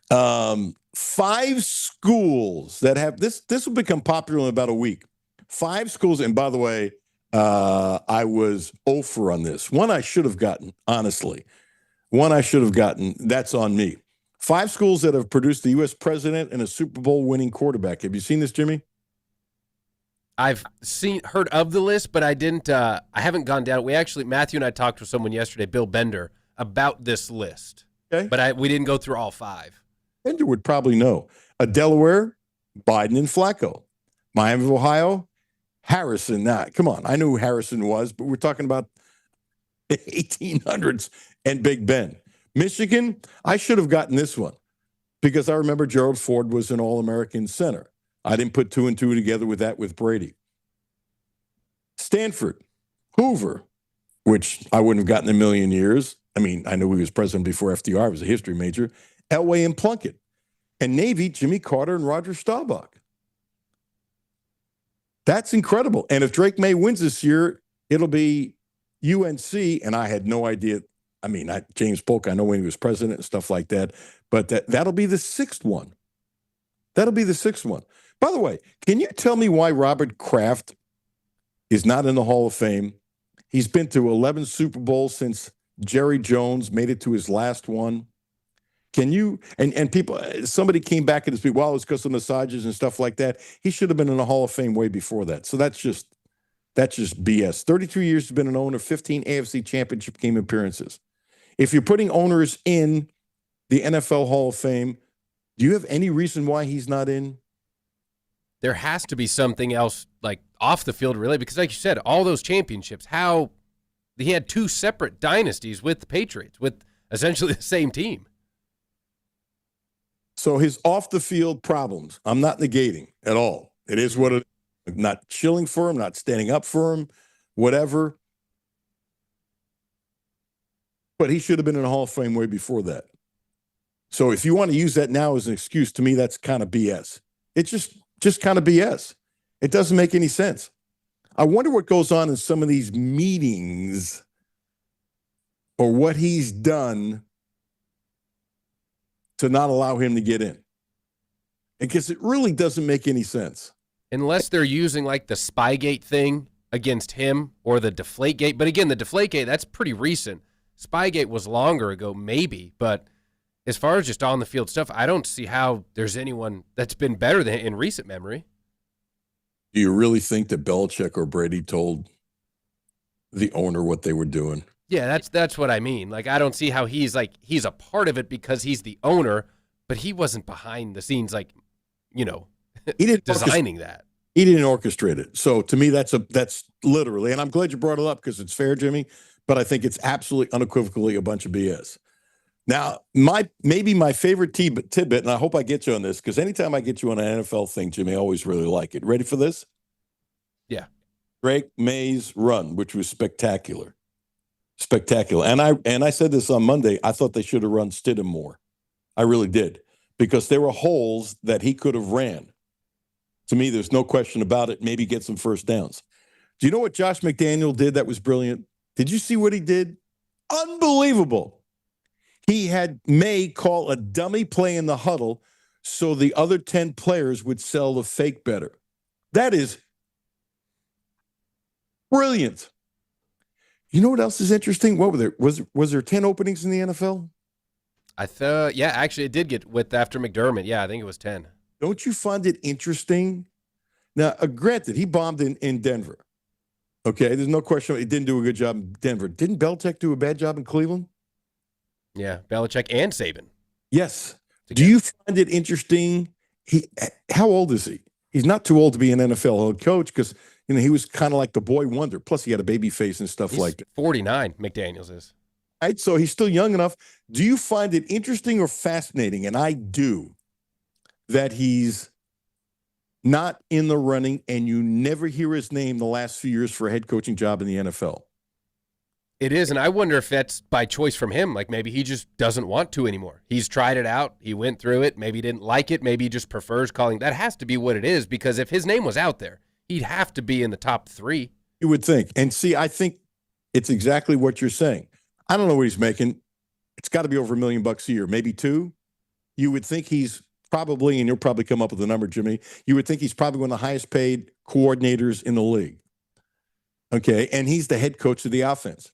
5 schools that have this will become popular in about a week. 5 schools, and by the way, I was 0 for on this. One I should have gotten, honestly. One I should have gotten. That's on me. 5 schools that have produced the U.S. president and a Super Bowl winning quarterback. Have you seen this, Jimmy? I've heard of the list, but I haven't gone down. Matthew and I talked with someone yesterday, Bill Bender, about this list. Okay. But we didn't go through all 5. Bender would probably know. Delaware, Biden and Flacco. Miami of Ohio, Harrison. Now, come on. I knew who Harrison was, but we're talking about the 1800s and Big Ben. Michigan, I should have gotten this one because I remember Gerald Ford was an All-American center. I didn't put 2 and 2 together with that with Brady. Stanford, Hoover, which I wouldn't have gotten in a million years. I mean, I knew he was president before FDR. I was a history major. Elway and Plunkett. And Navy, Jimmy Carter and Roger Staubach. That's incredible. And if Drake May wins this year, it'll be UNC. And I had no idea. I mean, James Polk, I know when he was president and stuff like that. But that'll be the 6th one. That'll be the 6th one. By the way, can you tell me why Robert Kraft is not in the Hall of Fame? He's been to 11 Super Bowls since Jerry Jones made it to his last one. Can you, and people, somebody came back and said, well, it's because of massages and stuff like that. He should have been in the Hall of Fame way before that. So that's just BS. 32 years he's been an owner, 15 AFC Championship game appearances. If you're putting owners in the NFL Hall of Fame, do you have any reason why he's not in? There has to be something else, like off the field, really, because like you said, all those championships, how he had 2 separate dynasties with the Patriots, with essentially the same team. So his off the field problems, I'm not negating at all. It is what it is. Not chilling for him, not standing up for him, whatever. But he should have been in the Hall of Fame way before that. So if you want to use that now as an excuse, to me, that's kind of BS. It's just kind of BS. It doesn't make any sense. I wonder what goes on in some of these meetings or what he's done to not allow him to get in. Because it really doesn't make any sense. Unless they're using like the Spygate thing against him or the Deflategate. But again, the Deflategate, that's pretty recent. Spygate was longer ago, maybe. But as far as just on the field stuff, I don't see how there's anyone that's been better than in recent memory. Do you really think that Belichick or Brady told the owner what they were doing? Yeah, that's what I mean. Like, I don't see how he's a part of it because he's the owner, but he wasn't behind the scenes, like, he didn't designing that. He didn't orchestrate it. So to me, that's literally, and I'm glad you brought it up because it's fair, Jimmy, but I think it's absolutely unequivocally a bunch of BS. Now, maybe my favorite tidbit, and I hope I get you on this, because anytime I get you on an NFL thing, Jimmy, I always really like it. Ready for this? Yeah. Drake May's run, which was spectacular. Spectacular. And I said this on Monday, I thought they should have run Stidham more. I really did. Because there were holes that he could have ran. To me, there's no question about it. Maybe get some first downs. Do you know what Josh McDaniel did that was brilliant? Did you see what he did? Unbelievable. He had May call a dummy play in the huddle so the other 10 players would sell the fake better. That is brilliant. You know what else is interesting? What were there? Was there 10 openings in the NFL? I thought, yeah, actually it did get after McDermott. Yeah, I think it was 10. Don't you find it interesting? Now, granted, he bombed in Denver. Okay, there's no question he didn't do a good job in Denver. Didn't Belichick do a bad job in Cleveland? Yeah, Belichick and Saban. Yes. Do you find it interesting? How old is he? He's not too old to be an NFL head coach because he was kind of like the boy wonder. Plus, he had a baby face and stuff like that. 49, McDaniels is. Right, so he's still young enough. Do you find it interesting or fascinating? And I do, that he's not in the running and you never hear his name the last few years for a head coaching job in the NFL. It is, and I wonder if that's by choice from him. Like maybe he just doesn't want to anymore. He's tried it out. He went through it. Maybe he didn't like it. Maybe he just prefers calling. That has to be what it is because if his name was out there, he'd have to be in the top 3. You would think. And see, I think it's exactly what you're saying. I don't know what he's making. It's got to be over $1 million a year, maybe 2. You would think he's probably, and you'll probably come up with a number, Jimmy. You would think he's probably one of the highest paid coordinators in the league. Okay, and he's the head coach of the offense.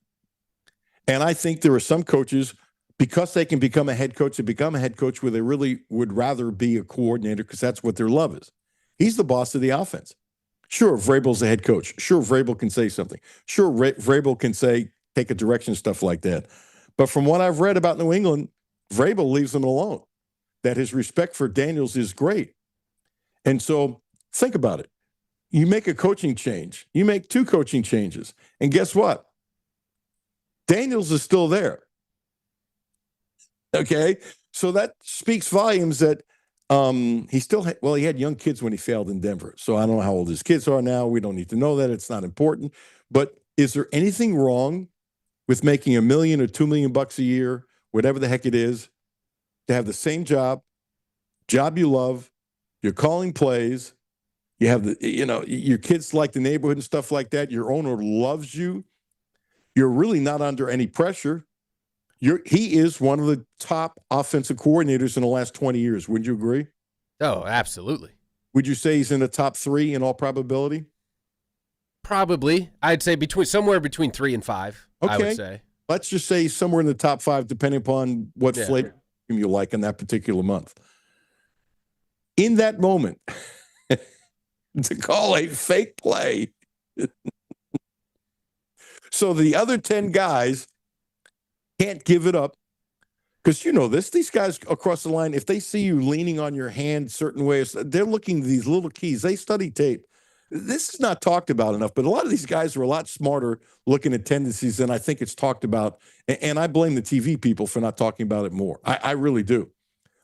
And I think there are some coaches, because they can become a head coach, they become a head coach where they really would rather be a coordinator because that's what their love is. He's the boss of the offense. Sure, Vrabel's the head coach. Sure, Vrabel can say something. Sure, Vrabel can say, take a direction, stuff like that. But from what I've read about New England, Vrabel leaves them alone, that his respect for Daniels is great. And so think about it. You make a coaching change. You make 2 coaching changes. And guess what? Daniels is still there. Okay? So that speaks volumes that he still had, well, he had young kids when he failed in Denver. So I don't know how old his kids are now. We don't need to know that. It's not important. But is there anything wrong with making $1 million or $2 million bucks a year, whatever the heck it is, to have the same job you love, you're calling plays, you have your kids like the neighborhood and stuff like that, your owner loves you, you're really not under any pressure. He is one of the top offensive coordinators in the last 20 years. Wouldn't you agree? Oh, absolutely. Would you say he's in the top 3 in all probability? Probably. I'd say somewhere between 3 and 5, okay. I would say. Let's just say somewhere in the top 5, depending upon what flavor you like in that particular month. In that moment, to call a fake play. So the other 10 guys can't give it up because you know this. These guys across the line, if they see you leaning on your hand certain ways, they're looking at these little keys. They study tape. This is not talked about enough, but a lot of these guys are a lot smarter looking at tendencies than I think it's talked about. And I blame the TV people for not talking about it more. I really do.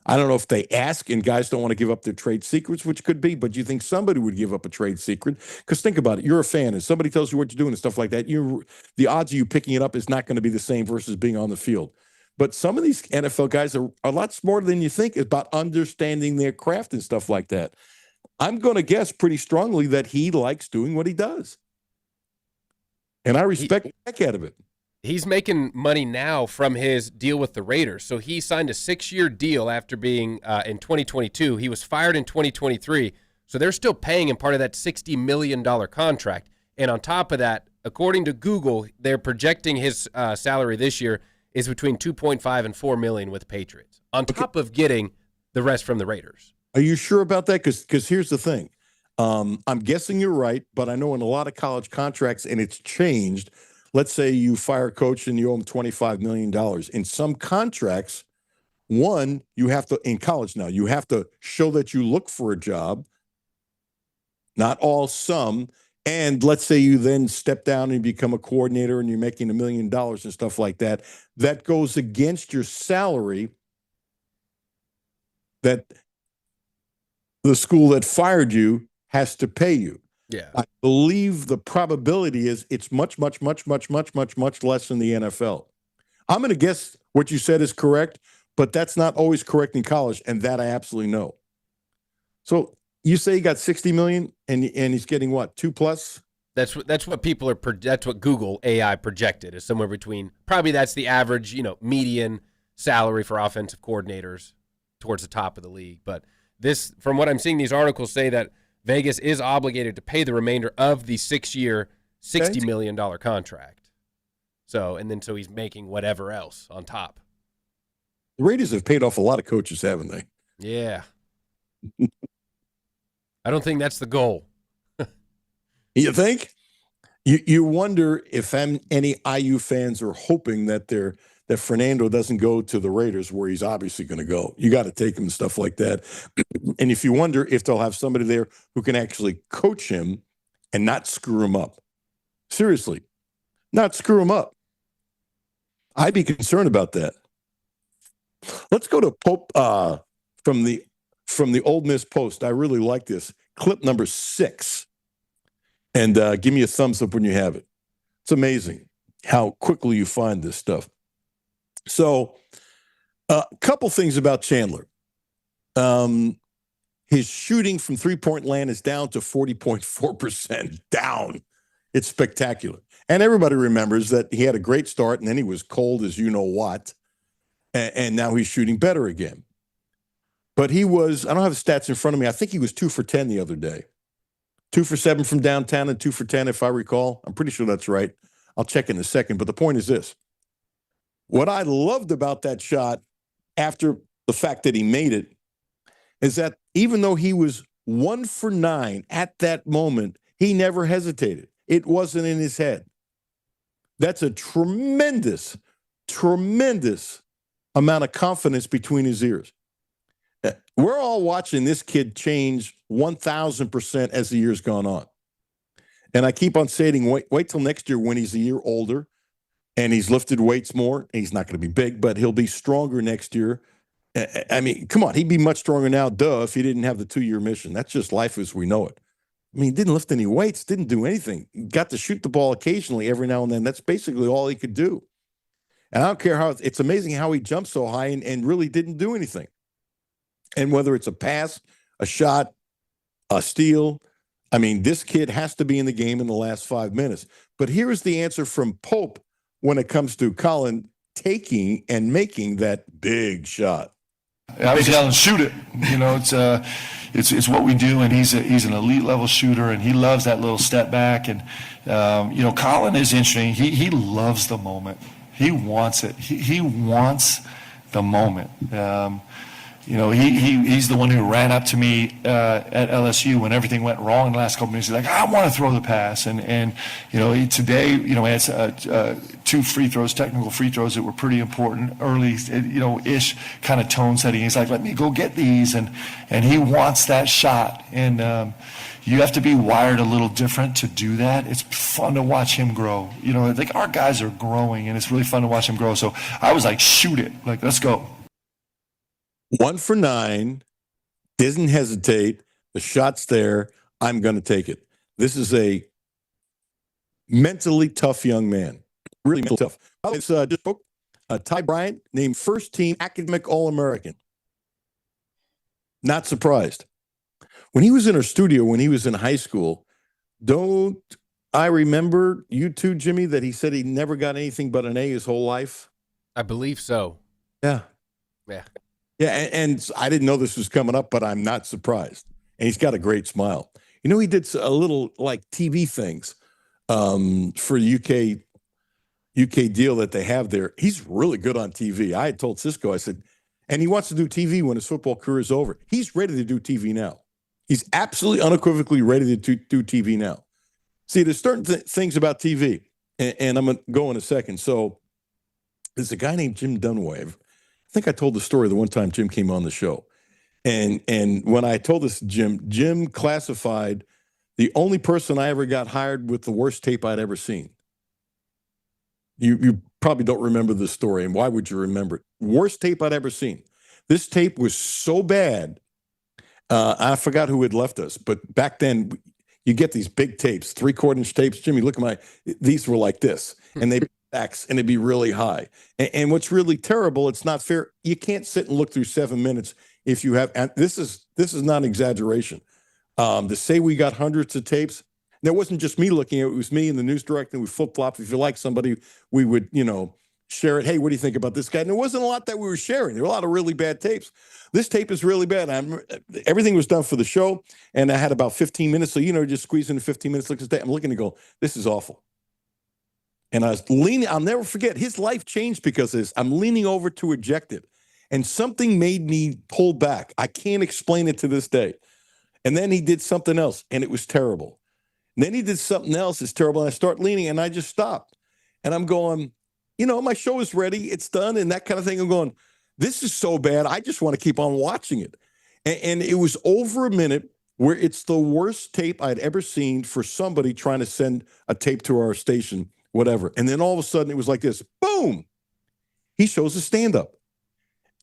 I don't know if they ask and guys don't want to give up their trade secrets, which could be, but you think somebody would give up a trade secret? Because think about it. You're a fan and somebody tells you what you're doing and stuff like that. The odds of you picking it up is not going to be the same versus being on the field. But some of these NFL guys are a lot smarter than you think about understanding their craft and stuff like that. I'm going to guess pretty strongly that he likes doing what he does. And I respect the heck out of it. He's making money now from his deal with the Raiders. So he signed a 6-year deal after being in 2022. He was fired in 2023. So they're still paying him part of that $60 million contract. And on top of that, according to Google, they're projecting his salary this year is between $2.5 and $4 million with the Patriots, on top of getting the rest from the Raiders. Are you sure about that? Because here's the thing. I'm guessing you're right, but I know in a lot of college contracts, and it's changed. Let's say you fire a coach and you owe him $25 million. In some contracts, one, you have to, in college now, you have to show that you look for a job, not all, some. And let's say you then step down and become a coordinator and you're making $1 million and stuff like that. That goes against your salary that the school that fired you has to pay you. Yeah. I believe the probability is it's much, much, much, much, much, much, much less than the NFL. I'm going to guess what you said is correct, but that's not always correct in college, and that I absolutely know. So you say he got $60 million, and he's getting what, 2+? That's what people are. That's what Google AI projected is somewhere between. Probably that's the average, median salary for offensive coordinators towards the top of the league. But this, from what I'm seeing, these articles say that Vegas is obligated to pay the remainder of the 6-year, $60 million contract. So he's making whatever else on top. The Raiders have paid off a lot of coaches, haven't they? Yeah. I don't think that's the goal. You think? You wonder if any IU fans are hoping that that Fernando doesn't go to the Raiders where he's obviously going to go. You got to take him and stuff like that. And if you wonder if they'll have somebody there who can actually coach him and not screw him up. Seriously, not screw him up. I'd be concerned about that. Let's go to Pope from the Old Miss Post. I really like this. Clip number 6. And give me a thumbs up when you have it. It's amazing how quickly you find this stuff. So a couple things about Chandler. His shooting from three-point land is down to 40.4%. Down. It's spectacular. And everybody remembers that he had a great start, and then he was cold as you know what. And now he's shooting better again. But he was, I don't have the stats in front of me. I think he was 2 for 10 the other day. 2 for 7 from downtown and 2 for 10, if I recall. I'm pretty sure that's right. I'll check in a second. But the point is this. What I loved about that shot after the fact that he made it is that even though he was 1 for 9 at that moment, he never hesitated. It wasn't in his head. That's a tremendous, tremendous amount of confidence between his ears. We're all watching this kid change 1,000% as the year's gone on. And I keep on saying, wait till next year when he's a year older and he's lifted weights more. He's not going to be big, but he'll be stronger next year. I mean, come on, he'd be much stronger now, if he didn't have the 2-year mission. That's just life as we know it. I mean, he didn't lift any weights, didn't do anything. He got to shoot the ball occasionally every now and then. That's basically all he could do. And I don't care how it's amazing how he jumped so high and really didn't do anything. And whether it's a pass, a shot, a steal, I mean, this kid has to be in the game in the last 5 minutes. But here's the answer from Pope when it comes to Colin taking and making that big shot. I was yelling, shoot it. You know, it's what we do, and he's an elite level shooter, and he loves that little step back. And you know, Colin is interesting. He loves the moment. He wants it. He wants the moment. You know, he's the one who ran up to me at LSU when everything went wrong in the last couple minutes. He's like, I want to throw the pass. And you know, today, you know, he had 2 free throws, technical free throws that were pretty important early, you know, ish kind of tone setting. He's like, let me go get these. And he wants that shot. And you have to be wired a little different to do that. It's fun to watch him grow. You know, I think our guys are growing, and it's really fun to watch him grow. So I was like, shoot it. Like, let's go. 1 for 9, doesn't hesitate. The shot's there. I'm going to take it. This is a mentally tough young man. Really mentally tough. It's just spoke. Ty Bryant named first team academic All-American. Not surprised. When he was in our studio, when he was in high school, don't I remember you too, Jimmy, that he said he never got anything but an A his whole life? I believe so. Yeah. Yeah. Yeah, and I didn't know this was coming up, but I'm not surprised. And he's got a great smile. You know, he did a little like TV things for the UK deal that they have there. He's really good on TV. I had told Cisco, I said, and he wants to do TV when his football career is over. He's ready to do TV now. He's absolutely unequivocally ready to do TV now. See, there's certain things about TV, and I'm going to go in a second. So there's a guy named Jim Dunway. I think I told the story the one time Jim came on the show. And when I told this to Jim classified the only person I ever got hired with the worst tape I'd ever seen. You probably don't remember this story, and why would you remember it? Worst tape I'd ever seen. This tape was so bad, I forgot who had left us, but back then you get these big tapes, 3/4-inch tapes. Jimmy, look at these were like this, and they'd be backs, and it'd be really high. And what's really terrible, it's not fair. You can't sit and look through 7 minutes if you have, and this is not an exaggeration. To say we got hundreds of tapes, and it wasn't just me looking at it, it was me and the news director. We flip-flop. If you like somebody, we would, you know, share it. Hey, what do you think about this guy? And there wasn't a lot that we were sharing. There were a lot of really bad tapes. This tape is really bad. Everything was done for the show, and I had about 15 minutes. So, you know, just squeeze into 15 minutes. Look at the tape. I'm looking to go, this is awful. And I was leaning, I'll never forget, his life changed because of this. I'm leaning over to eject it, and something made me pull back. I can't explain it to this day. And then he did something else, and it was terrible. And then he did something else that's terrible, and I start leaning, and I just stopped. And I'm going, you know, my show is ready. It's done, and that kind of thing. I'm going, this is so bad. I just want to keep on watching it. And it was over a minute where it's the worst tape I'd ever seen for somebody trying to send a tape to our station, whatever. And then all of a sudden, it was like this. Boom. He shows a stand-up.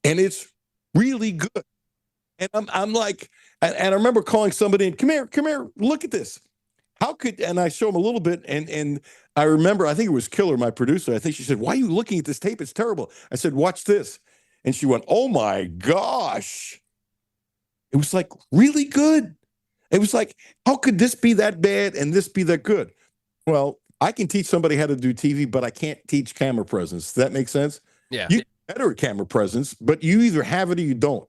And it's really good. And I'm like, and I remember calling somebody in, come here, look at this. How could, and I show him a little bit, and I remember, I think it was Killer, my producer. I think she said, why are you looking at this tape? It's terrible. I said, watch this. And she went, oh my gosh. It was like really good. It was like, how could this be that bad and this be that good? Well, I can teach somebody how to do TV, but I can't teach camera presence. Does that make sense? Yeah. You get better at camera presence, but you either have it or you don't.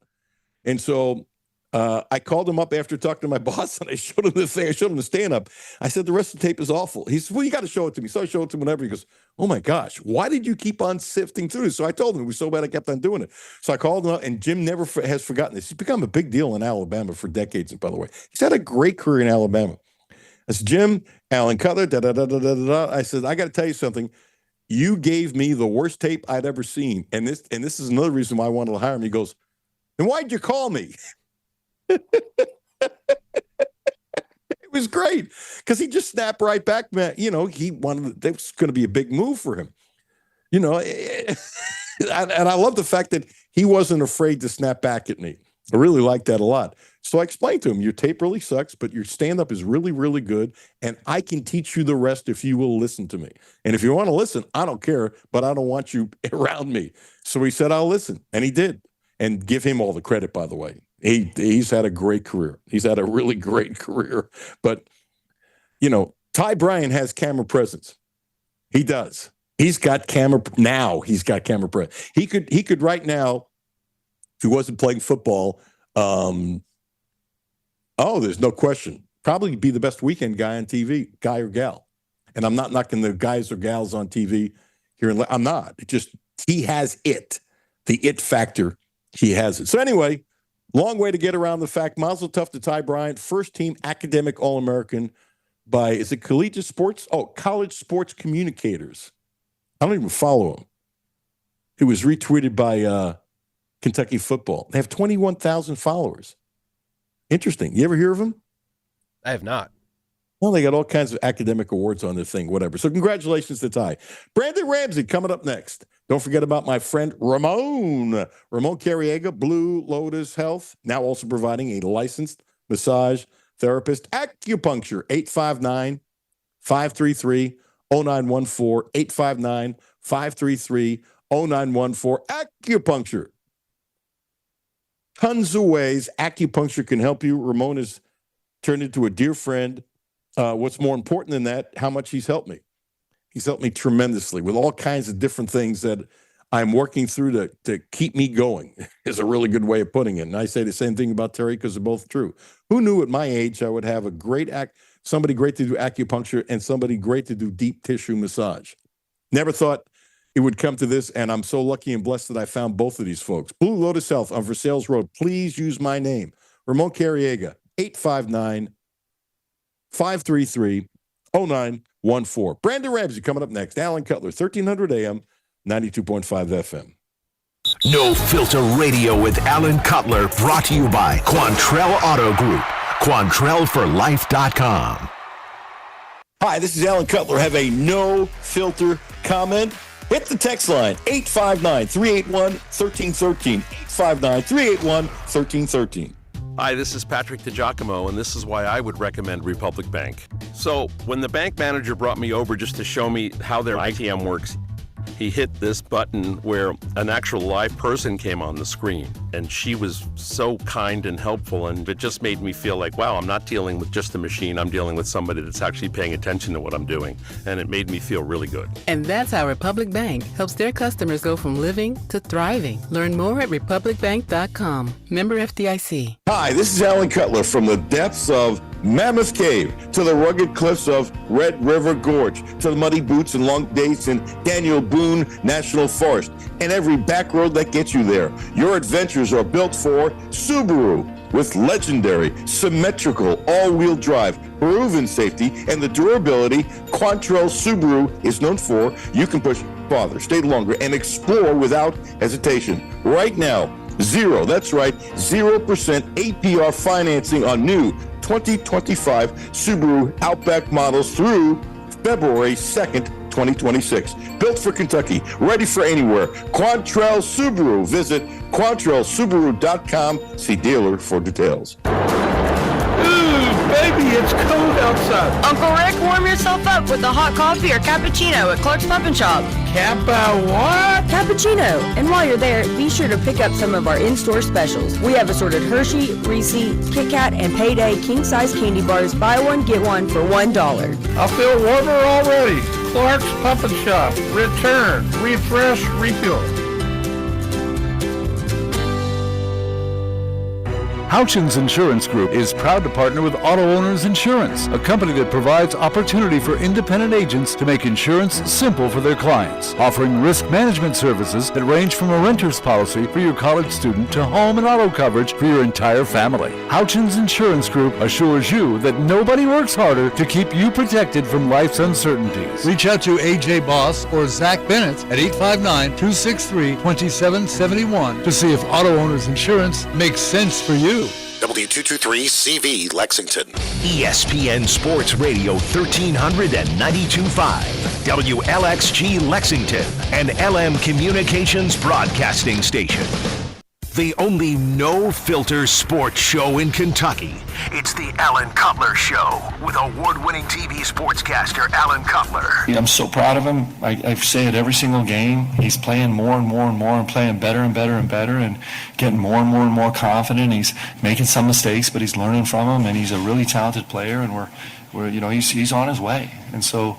And so I called him up after talking to my boss, and I showed him the thing. I showed him the stand-up. I said, the rest of the tape is awful. He said, well, you got to show it to me. So I showed it to him whenever. He goes, oh, my gosh, why did you keep on sifting through this? So I told him it was so bad I kept on doing it. So I called him up, and Jim never has forgotten this. He's become a big deal in Alabama for decades, by the way. He's had a great career in Alabama. I said, Jim, Alan Cutler, da-da-da-da-da-da. I said, I got to tell you something. You gave me the worst tape I'd ever seen. And this is another reason why I wanted to hire him. He goes, then why'd you call me? It was great because he just snapped right back, man. You know, he wanted, that was going to be a big move for him. You know, and I love the fact that he wasn't afraid to snap back at me. I really like that a lot. So I explained to him, your tape really sucks, but your stand-up is really, really good, and I can teach you the rest if you will listen to me. And if you want to listen, I don't care, but I don't want you around me. So he said, I'll listen, and he did. And give him all the credit, by the way. He's had a great career. He's had a really great career. But, you know, Ty Bryant has camera presence. He does. He's got camera now. He's got camera presence. He could right now, if he wasn't playing football, there's no question, probably be the best weekend guy on TV, guy or gal. And I'm not knocking the guys or gals on TV here. I'm not. It just, he has it. The it factor, he has it. So anyway, long way to get around the fact. Mazel tov to Ty Bryant, first team academic All-American by, is it Collegiate Sports? Oh, College Sports Communicators. I don't even follow him. It was retweeted by Kentucky Football. They have 21,000 followers. Interesting. You ever hear of him? I have not. Well, they got all kinds of academic awards on their thing, whatever. So congratulations to Ty. Brandon Ramsey coming up next. Don't forget about my friend Ramon Carriega, Blue Lotus Health, now also providing a licensed massage therapist, acupuncture, 859-533-0914, 859-533-0914, acupuncture. Tons of ways acupuncture can help you. Ramon has turned into a dear friend. What's more important than that, how much he's helped me. He's helped me tremendously with all kinds of different things that I'm working through to keep me going is a really good way of putting it. And I say the same thing about Terry because they're both true. Who knew at my age I would have a great somebody great to do acupuncture and somebody great to do deep tissue massage? Never thought it would come to this, and I'm so lucky and blessed that I found both of these folks. Blue Lotus Health on Versailles Road. Please use my name. Ramon Carriega, 859-533-0914. Brandon Ramsey coming up next. Alan Cutler, 1300 AM, 92.5 FM. No Filter Radio with Alan Cutler, brought to you by Quantrell Auto Group. QuantrellForLife.com. Hi, this is Alan Cutler. Have a no filter comment? Hit the text line, 859-381-1313. 859-381-1313. Hi, this is Patrick DiGiacomo, and this is why I would recommend Republic Bank. So, when the bank manager brought me over just to show me how their ITM works, he hit this button where an actual live person came on the screen, and she was so kind and helpful, and it just made me feel like, wow, I'm not dealing with just a machine, I'm dealing with somebody that's actually paying attention to what I'm doing, and it made me feel really good. And that's how Republic Bank helps their customers go from living to thriving. Learn more at republicbank.com. Member FDIC. Hi, this is Alan Cutler from the depths of Mammoth Cave to the rugged cliffs of Red River Gorge to the muddy boots and long days in Daniel Boone National Forest and every back road that gets you there. Your adventures are built for Subaru with legendary, symmetrical, all-wheel drive, proven safety, and the durability Quantrell Subaru is known for. You can push farther, stay longer, and explore without hesitation. Right now, 0% APR financing on new 2025 Subaru Outback models through February 2nd, 2026. Built for Kentucky, ready for anywhere. Quantrell Subaru. Visit QuantrellSubaru.com. See dealer for details. Baby, it's cold outside. Uncle Rick, warm yourself up with a hot coffee or cappuccino at Clark's Pub and Shop. What? Cappuccino. And while you're there, be sure to pick up some of our in-store specials. We have assorted Hershey, Reese, Kit Kat, and Payday king-size candy bars. Buy one, get one for $1. I feel warmer already. Clark's Pub and Shop. Return, refresh, refuel. Houchins Insurance Group is proud to partner with Auto Owners Insurance, a company that provides opportunity for independent agents to make insurance simple for their clients, offering risk management services that range from a renter's policy for your college student to home and auto coverage for your entire family. Houchins Insurance Group assures you that nobody works harder to keep you protected from life's uncertainties. Reach out to AJ Boss or Zach Bennett at 859-263-2771 to see if Auto Owners Insurance makes sense for you. W223CV Lexington. ESPN Sports Radio 1392.5. WLXG Lexington, an LM Communications broadcasting station. The only no-filter sports show in Kentucky. It's the Alan Cutler Show with award-winning TV sportscaster Alan Cutler. I'm so proud of him. I say it every single game. He's playing more and more and more and playing better and better and better and getting more and more and more confident. He's making some mistakes, but he's learning from them, and he's a really talented player, and he's on his way. And so,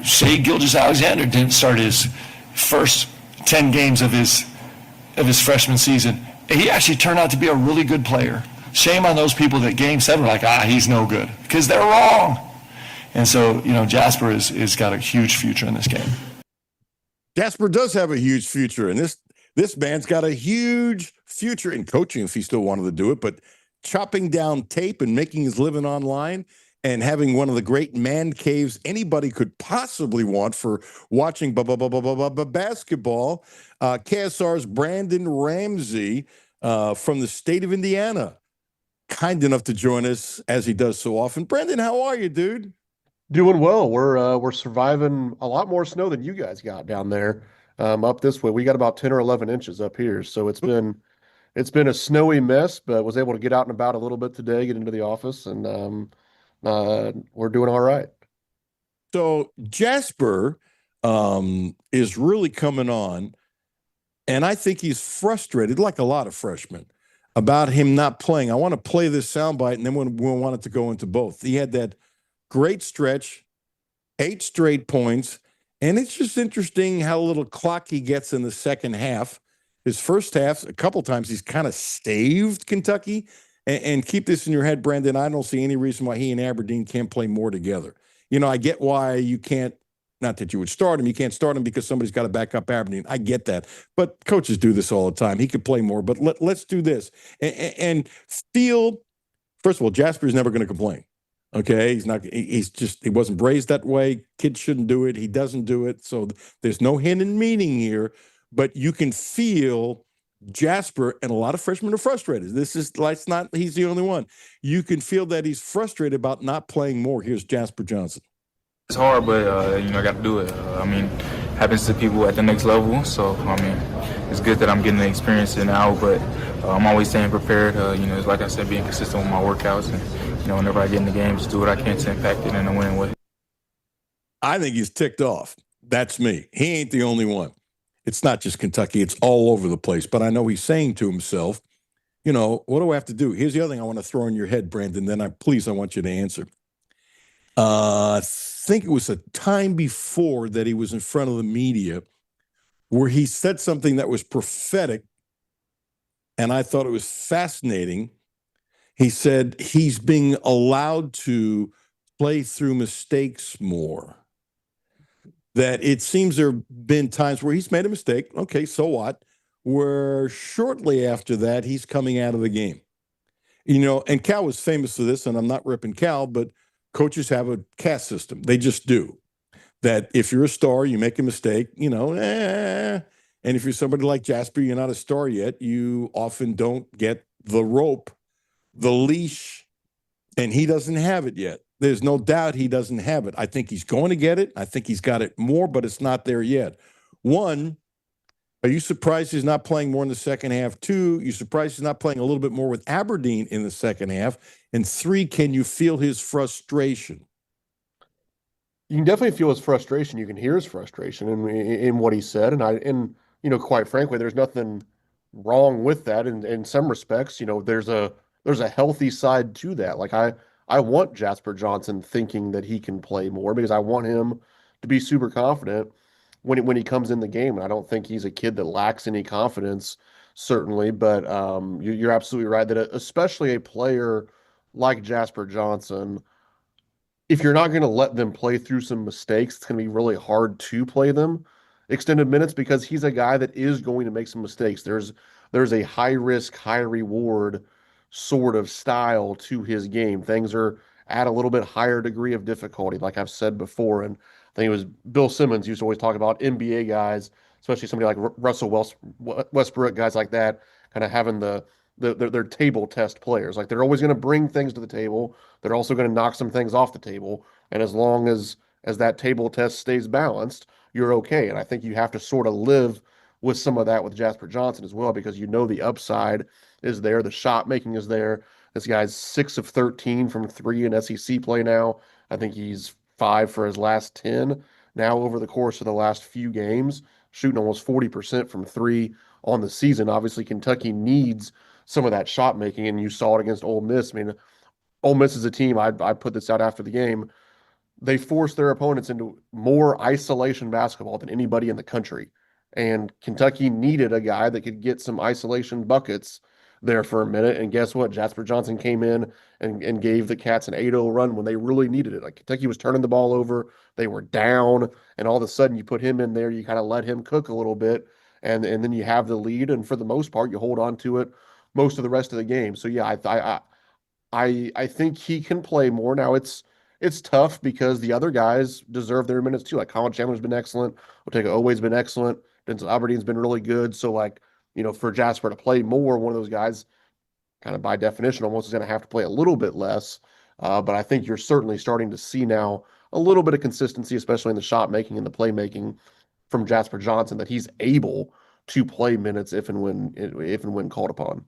Shea Gilgeous-Alexander didn't start his first 10 games of his freshman season. He actually turned out to be a really good player. Shame on those people that game 7 were like, he's no good, because they're wrong. And so, Jasper is got a huge future in this game. Jasper does have a huge future, and this man's got a huge future in coaching if he still wanted to do it, but chopping down tape and making his living online and having one of the great man caves anybody could possibly want for watching basketball. KSR's Brandon Ramsey from the state of Indiana, kind enough to join us as he does so often. Brandon, how are you, dude? Doing well. We're surviving a lot more snow than you guys got down there. Up this way, we got about 10 or 11 inches up here, so it's been a snowy mess, but was able to get out and about a little bit today, get into the office, and we're doing all right. So Jasper is really coming on, and I think he's frustrated, like a lot of freshmen, about him not playing. I want to play this soundbite, and then we'll want it to go into both. He had that great stretch, 8 straight points, and it's just interesting how little clock he gets in the second half. His first half, a couple times, he's kind of staved Kentucky. And keep this in your head, Brandon, I don't see any reason why he and Aberdeen can't play more together. I get why you can't, not that you would start him, you can't start him because somebody's got to back up Aberdeen. I get that. But coaches do this all the time. He could play more, but let's do this. And feel, first of all, Jasper's never going to complain. Okay? He wasn't raised that way. Kids shouldn't do it. He doesn't do it. So there's no hidden meaning here, but you can feel Jasper, and a lot of freshmen are frustrated. He's the only one. You can feel that he's frustrated about not playing more. Here's Jasper Johnson. It's hard, but I got to do it. Happens to people at the next level. So it's good that I'm getting the experience now, but I'm always staying prepared. It's like I said, being consistent with my workouts, and whenever I get in the game, just do what I can to impact it in a winning way. I think he's ticked off. That's me. He ain't the only one. It's not just Kentucky. It's all over the place. But I know he's saying to himself, what do I have to do? Here's the other thing I want to throw in your head, Brandon. Then I want you to answer. I think it was a time before that he was in front of the media where he said something that was prophetic, and I thought it was fascinating. He said he's being allowed to play through mistakes more. That it seems there have been times where he's made a mistake. Okay, so what? Where shortly after that, he's coming out of the game. And Cal was famous for this, and I'm not ripping Cal, but coaches have a caste system. They just do. That if you're a star, you make a mistake, and if you're somebody like Jasper, you're not a star yet, you often don't get the rope, the leash, and he doesn't have it yet. There's no doubt he doesn't have it. I think he's going to get it. I think he's got it more, but it's not there yet. 1, are you surprised he's not playing more in the second half? 2, you surprised he's not playing a little bit more with Aberdeen in the second half? And 3, can you feel his frustration? You can definitely feel his frustration. You can hear his frustration in what he said. And quite frankly, there's nothing wrong with that. In some respects, there's a healthy side to that. Like I want Jasper Johnson thinking that he can play more because I want him to be super confident when he comes in the game. And I don't think he's a kid that lacks any confidence certainly. But you're absolutely right that especially a player like Jasper Johnson, if you're not going to let them play through some mistakes, it's going to be really hard to play them extended minutes because he's a guy that is going to make some mistakes. There's a high risk, high reward sort of style to his game. Things are at a little bit higher degree of difficulty, like I've said before. And I think it was Bill Simmons used to always talk about NBA guys, especially somebody like Russell Westbrook, guys like that, kind of having their table test players. Like they're always going to bring things to the table. They're also going to knock some things off the table. And as long as that table test stays balanced, you're okay. And I think you have to sort of live with some of that with Jasper Johnson as well, because you know the upside is there, the shot making is there. This guy's 6 of 13 from three in SEC play now. I think he's 5 for his last 10 now over the course of the last few games, shooting almost 40% from three on the season. Obviously, Kentucky needs some of that shot making, and you saw it against Ole Miss. I mean, Ole Miss is a team, I put this out after the game, they forced their opponents into more isolation basketball than anybody in the country. And Kentucky needed a guy that could get some isolation buckets there for a minute. And guess what? Jasper Johnson came in and gave the Cats an 8-0 run when they really needed it. Like Kentucky was turning the ball over, they were down, and all of a sudden you put him in there, you kind of let him cook a little bit, and then you have the lead, and for the most part, you hold on to it most of the rest of the game. So yeah, I think he can play more. Now it's tough because the other guys deserve their minutes too. Like Colin Chandler's been excellent. Otega Oweh's been excellent. Denzel Albertine's been really good. So like, for Jasper to play more, one of those guys kind of by definition almost is going to have to play a little bit less. But I think you're certainly starting to see now a little bit of consistency, especially in the shot making and the playmaking from Jasper Johnson, that he's able to play minutes if and when called upon.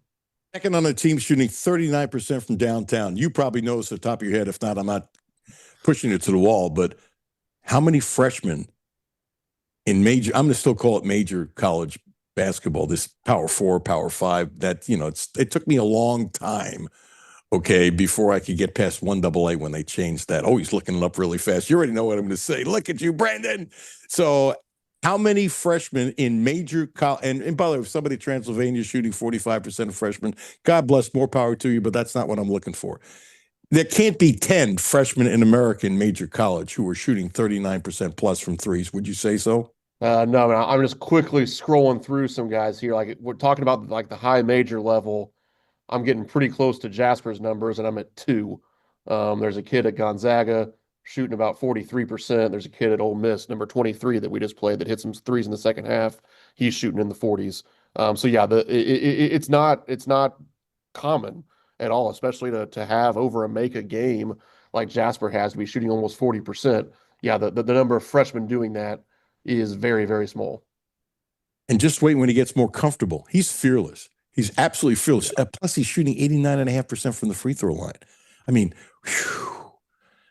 Second on the team, shooting 39% from downtown. You probably know this at the top of your head. If not, I'm not pushing it to the wall. But how many freshmen in major, I'm going to still call it major college basketball, this Power 4, Power 5, that, it took me a long time, okay, before I could get past 1AA when they changed that. Oh, he's looking it up really fast. You already know what I'm going to say. Look at you, Brandon. So how many freshmen in major college, and by the way, if somebody in Transylvania is shooting 45% of freshmen, God bless, more power to you, but that's not what I'm looking for. There can't be 10 freshmen in America in major college who are shooting 39% plus from threes. Would you say so? No, I'm just quickly scrolling through some guys here. Like we're talking about like the high major level. I'm getting pretty close to Jasper's numbers, and I'm at 2. There's a kid at Gonzaga shooting about 43%. There's a kid at Ole Miss, number 23, that we just played, that hit some threes in the second half. He's shooting in the 40s. So yeah, it's not common at all, especially to have over a make a game like Jasper has, to be shooting almost 40%. Yeah, the number of freshmen doing that is very, very small. And just wait when he gets more comfortable. He's fearless. He's absolutely fearless. Plus, he's shooting 89.5% from the free throw line. I mean,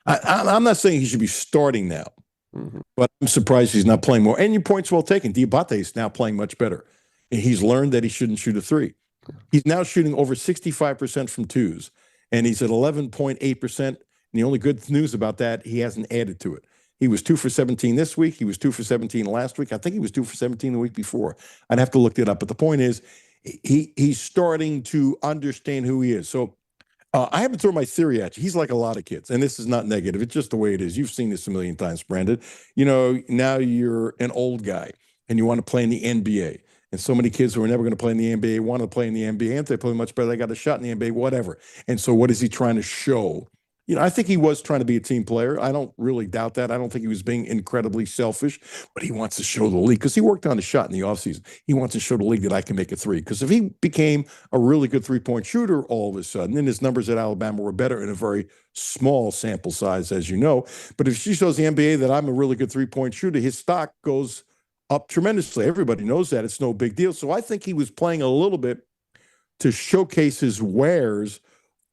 I'm not saying he should be starting now, but I'm surprised he's not playing more. And your point's well taken. Diabate is now playing much better. And he's learned that he shouldn't shoot a three. He's now shooting over 65% from twos, and he's at 11.8%. And the only good news about that, he hasn't added to it. He was 2 for 17 this week. He was 2 for 17 last week. I think he was 2 for 17 the week before. I'd have to look it up. But the point is, he's starting to understand who he is. So I haven't thrown my theory at you. He's like a lot of kids, and this is not negative. It's just the way it is. You've seen this a million times, Brandon. Now you're an old guy, and you want to play in the NBA. And so many kids who are never going to play in the NBA want to play in the NBA. And if they play much better, they got a shot in the NBA, whatever. And so what is he trying to show? I think he was trying to be a team player. I don't really doubt that. I don't think he was being incredibly selfish, but he wants to show the league, because he worked on a shot in the offseason. He wants to show the league that I can make a three. Because if he became a really good three-point shooter all of a sudden, then his numbers at Alabama were better in a very small sample size, as you know. But if she shows the NBA that I'm a really good three-point shooter, his stock goes up tremendously. Everybody knows that. It's no big deal. So I think he was playing a little bit to showcase his wares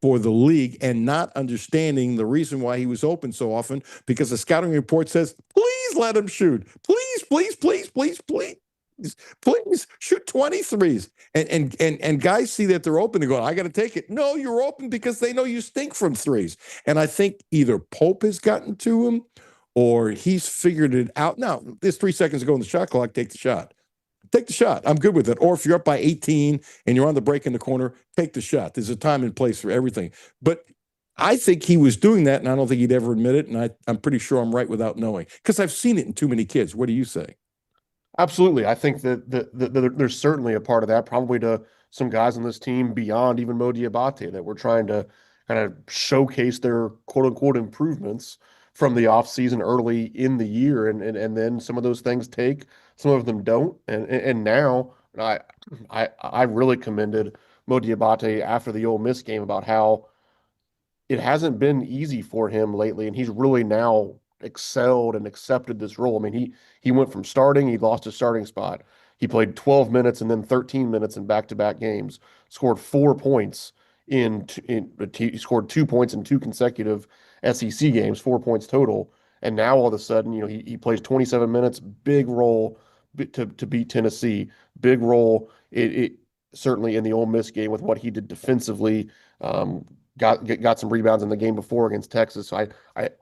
for the league, and not understanding the reason why he was open so often, because the scouting report says, please let him shoot. Please, please, please, please, please, please shoot 23s. And guys see that they're open and go, I got to take it. No, you're open because they know you stink from threes. And I think either Pope has gotten to him or he's figured it out. Now, there's 3 seconds to go in the shot clock, take the shot. take the shot. I'm good with it. Or if you're up by 18 and you're on the break in the corner, take the shot. There's a time and place for everything. But I think he was doing that, and I don't think he'd ever admit it, and I'm pretty sure I'm right without knowing, because I've seen it in too many kids. What do you say? Absolutely. I think that there's certainly a part of that, probably to some guys on this team beyond even Mo Diabate, that we're trying to kind of showcase their quote unquote improvements from the offseason early in the year. And then some of those things take, some of them don't. And now I really commended Mo Diabate after the Ole Miss game about how it hasn't been easy for him lately, and he's really now excelled and accepted this role. I mean, he went from starting, he lost his starting spot. He played 12 minutes and then 13 minutes in back-to-back games. Scored 4 points he scored 2 points in 2 consecutive SEC games, 4 points total. And now all of a sudden, he plays 27 minutes, big role to beat Tennessee, big role. It certainly in the Ole Miss game with what he did defensively. Got some rebounds in the game before against Texas. So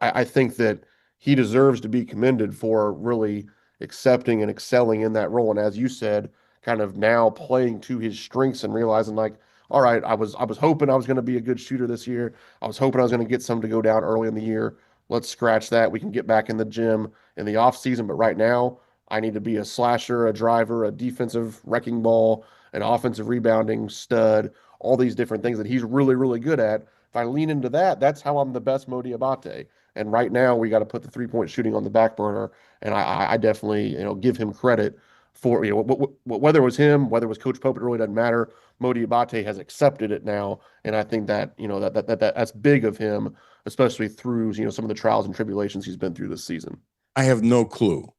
I think that he deserves to be commended for really accepting and excelling in that role. And as you said, kind of now playing to his strengths and realizing like, all right, I was hoping I was going to be a good shooter this year. I was hoping I was going to get some to go down early in the year. Let's scratch that. We can get back in the gym in the off season. But right now, I need to be a slasher, a driver, a defensive wrecking ball, an offensive rebounding stud, all these different things that he's really, really good at. If I lean into that, that's how I'm the best Mo Diabate. And right now, we got to put the 3-point shooting on the back burner. And I definitely, give him credit for, whether it was him, whether it was Coach Pope, it really doesn't matter. Mo Diabate has accepted it now. And I think that, that's big of him, especially through, some of the trials and tribulations he's been through this season. I have no clue.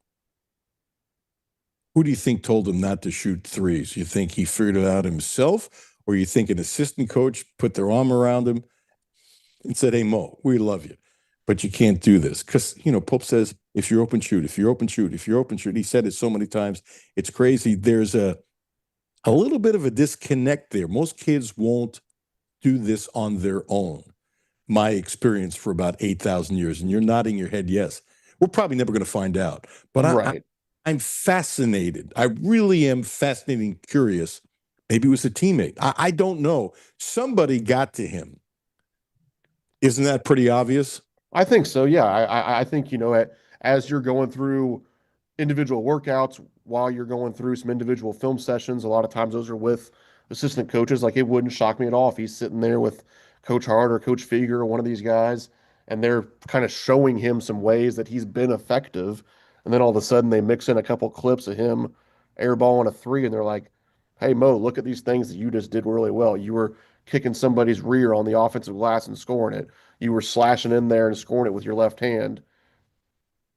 Who do you think told him not to shoot threes? You think he figured it out himself, or you think an assistant coach put their arm around him and said, "Hey, Mo, we love you, but you can't do this"? Because, Pope says, if you're open, shoot. If you're open, shoot. If you're open, shoot. He said it so many times. It's crazy. There's a little bit of a disconnect there. Most kids won't do this on their own. My experience for about 8,000 years, and you're nodding your head yes. We're probably never going to find out. But right. I'm fascinated. I really am fascinated and curious. Maybe it was a teammate. I don't know. Somebody got to him. Isn't that pretty obvious? I think so. Yeah. I think, as you're going through individual workouts, while you're going through some individual film sessions, a lot of times those are with assistant coaches. Like, it wouldn't shock me at all if he's sitting there with Coach Hart or Coach Fieger or one of these guys, and they're kind of showing him some ways that he's been effective. And then all of a sudden they mix in a couple clips of him airballing a three, and they're like, "Hey, Mo, look at these things that you just did really well. You were kicking somebody's rear on the offensive glass and scoring it. You were slashing in there and scoring it with your left hand.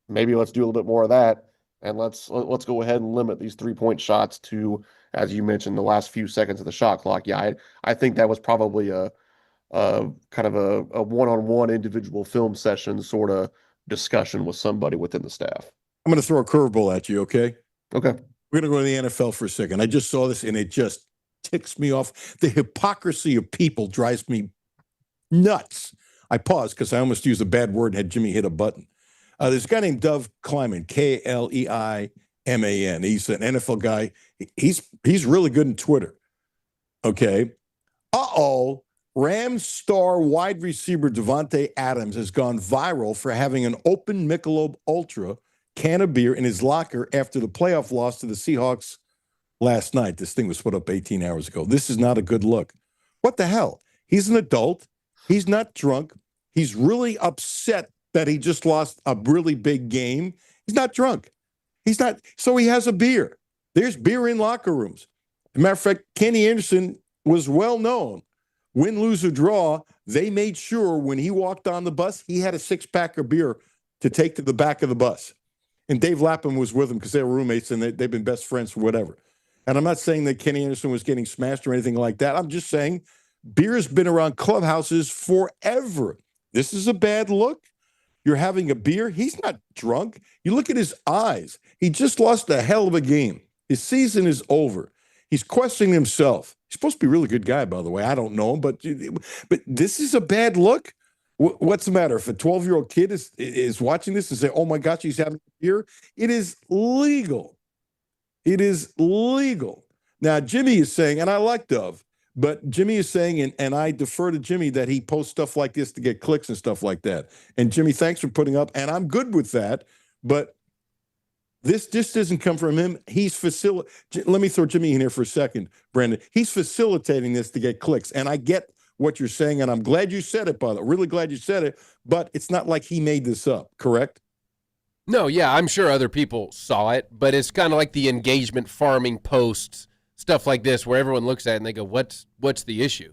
Maybe let's do a little bit more of that, and let's go ahead and limit these 3-point shots to, as you mentioned, the last few seconds of the shot clock." Yeah, I think that was probably a kind of a one-on-one individual film session sort of discussion with somebody within the staff. I'm going to throw a curveball at you, okay? Okay. We're going to go to the NFL for a second. I just saw this, and it just ticks me off. The hypocrisy of people drives me nuts. I paused because I almost used a bad word and had Jimmy hit a button. There's a guy named Dov Kleiman, Kleiman. He's an NFL guy. He's really good in Twitter, okay? Rams star wide receiver Devontae Adams has gone viral for having an open Michelob Ultra can of beer in his locker after the playoff loss to the Seahawks last night. This thing was put up 18 hours ago. This is not a good look. What the hell? He's an adult. He's not drunk. He's really upset that he just lost a really big game. He's not drunk. He's not. So he has a beer. There's beer in locker rooms. As a matter of fact, Kenny Anderson was well known. Win, lose, or draw, they made sure when he walked on the bus, he had a 6-pack of beer to take to the back of the bus. And Dave Lapham was with him because they were roommates and they've been best friends for whatever. And I'm not saying that Kenny Anderson was getting smashed or anything like that. I'm just saying beer has been around clubhouses forever. This is a bad look. You're having a beer. He's not drunk. You look at his eyes. He just lost a hell of a game. His season is over. He's questioning himself. He's supposed to be a really good guy, by the way. I don't know him, but this is a bad look. What's the matter? If a 12-year-old kid is watching this and say, "Oh my gosh, he's having a beer," it is legal It is legal. Now, Jimmy is saying, and I like Dove, but Jimmy is saying, and I defer to Jimmy, that he posts stuff like this to get clicks and stuff like that. And Jimmy, thanks for putting up, and I'm good with that. But this just doesn't come from him. He's let me throw Jimmy in here for a second, Brandon. He's facilitating this to get clicks. And I get what you're saying, and I'm glad you said it, by the way. Really glad you said it, but it's not like he made this up, correct? No, yeah, I'm sure other people saw it, but it's kind of like the engagement farming posts, stuff like this, where everyone looks at it and they go, what's the issue?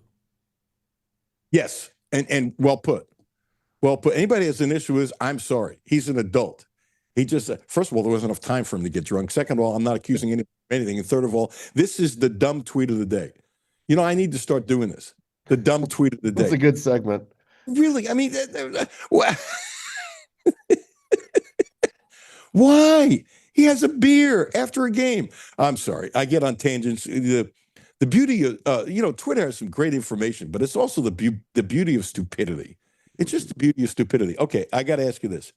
Yes, and well put. Well put. Anybody has an issue with, I'm sorry. He's an adult. He just, first of all, there wasn't enough time for him to get drunk. Second of all, I'm not accusing anyone of anything. And third of all, this is the dumb tweet of the day. You know, I need to start doing this. The dumb tweet of the day. That's a good segment. Really? I mean, why? He has a beer after a game. I'm sorry. I get on tangents. The beauty of, Twitter has some great information, but it's also the beauty of stupidity. It's just the beauty of stupidity. Okay, I got to ask you this.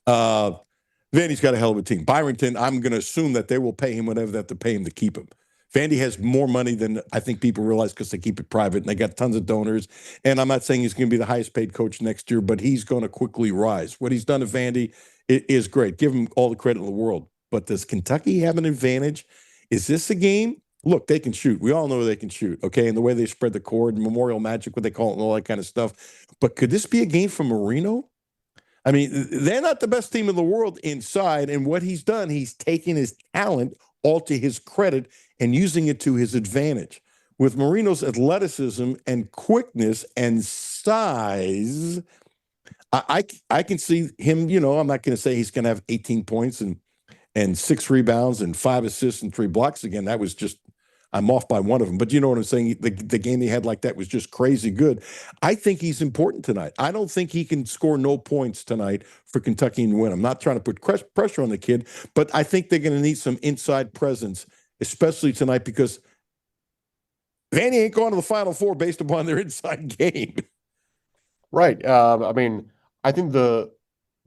Vandy's got a hell of a team. Byronton, I'm going to assume that they will pay him whatever they have to pay him to keep him. Vandy has more money than I think people realize because they keep it private, and they got tons of donors. And I'm not saying he's going to be the highest paid coach next year, but he's going to quickly rise. What he's done at Vandy is great. Give him all the credit in the world. But does Kentucky have an advantage? Is this a game? Look, they can shoot. We all know they can shoot, okay? And the way they spread the court, Memorial Magic, what they call it, and all that kind of stuff. But could this be a game for Marino? I mean, they're not the best team in the world inside. And what he's done, he's taken his talent all to his credit and using it to his advantage. With Marino's athleticism and quickness and size, I can see him, I'm not going to say he's going to have 18 points and 6 rebounds and 5 assists and 3 blocks again. That was just, I'm off by one of them. But you know what I'm saying? The game he had like that was just crazy good. I think he's important tonight. I don't think he can score no points tonight for Kentucky and win. I'm not trying to put pressure on the kid, but I think they're going to need some inside presence, especially tonight, because Vandy ain't going to the Final Four based upon their inside game. Right. I mean, I think the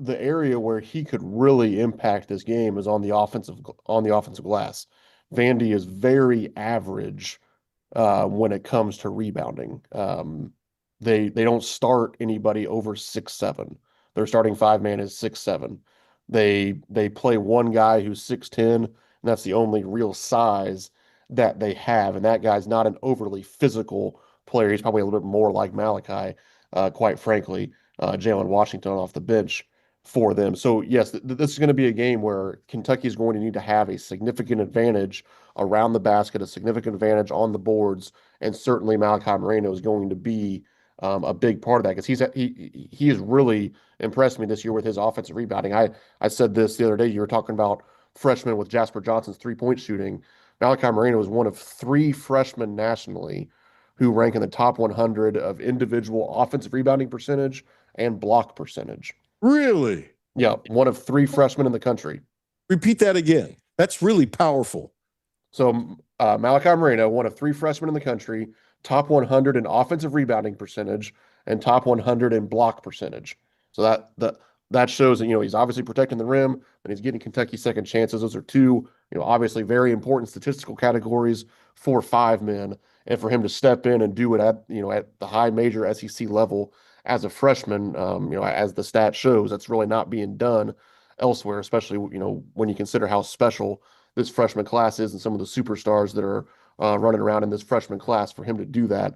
area where he could really impact this game is on the offensive glass. Vandy is very average when it comes to rebounding. They don't start anybody over 6'7". Their starting 5-man is 6'7". They play one guy who's 6'10", and that's the only real size that they have. And that guy's not an overly physical player. He's probably a little bit more like Malachi, quite frankly, Jalen Washington off the bench for them. So yes, this is going to be a game where Kentucky is going to need to have a significant advantage around the basket, a significant advantage on the boards, and certainly Malachi Moreno is going to be a big part of that because he has really impressed me this year with his offensive rebounding. I said this the other day. You were talking about freshmen with Jasper Johnson's 3-point shooting. Malachi Moreno is one of 3 freshmen nationally who rank in the top 100 of individual offensive rebounding percentage and block percentage. Really? Yeah, one of 3 freshmen in the country. Repeat that again. That's really powerful. So Malachi Moreno, one of 3 freshmen in the country, top 100 in offensive rebounding percentage and top 100 in block percentage. So that shows that he's obviously protecting the rim and he's getting Kentucky second chances. Those are 2 obviously very important statistical categories for 5 men, and for him to step in and do it at the high major SEC level as a freshman, as the stat shows, that's really not being done elsewhere, especially, when you consider how special this freshman class is and some of the superstars that are running around in this freshman class. For him to do that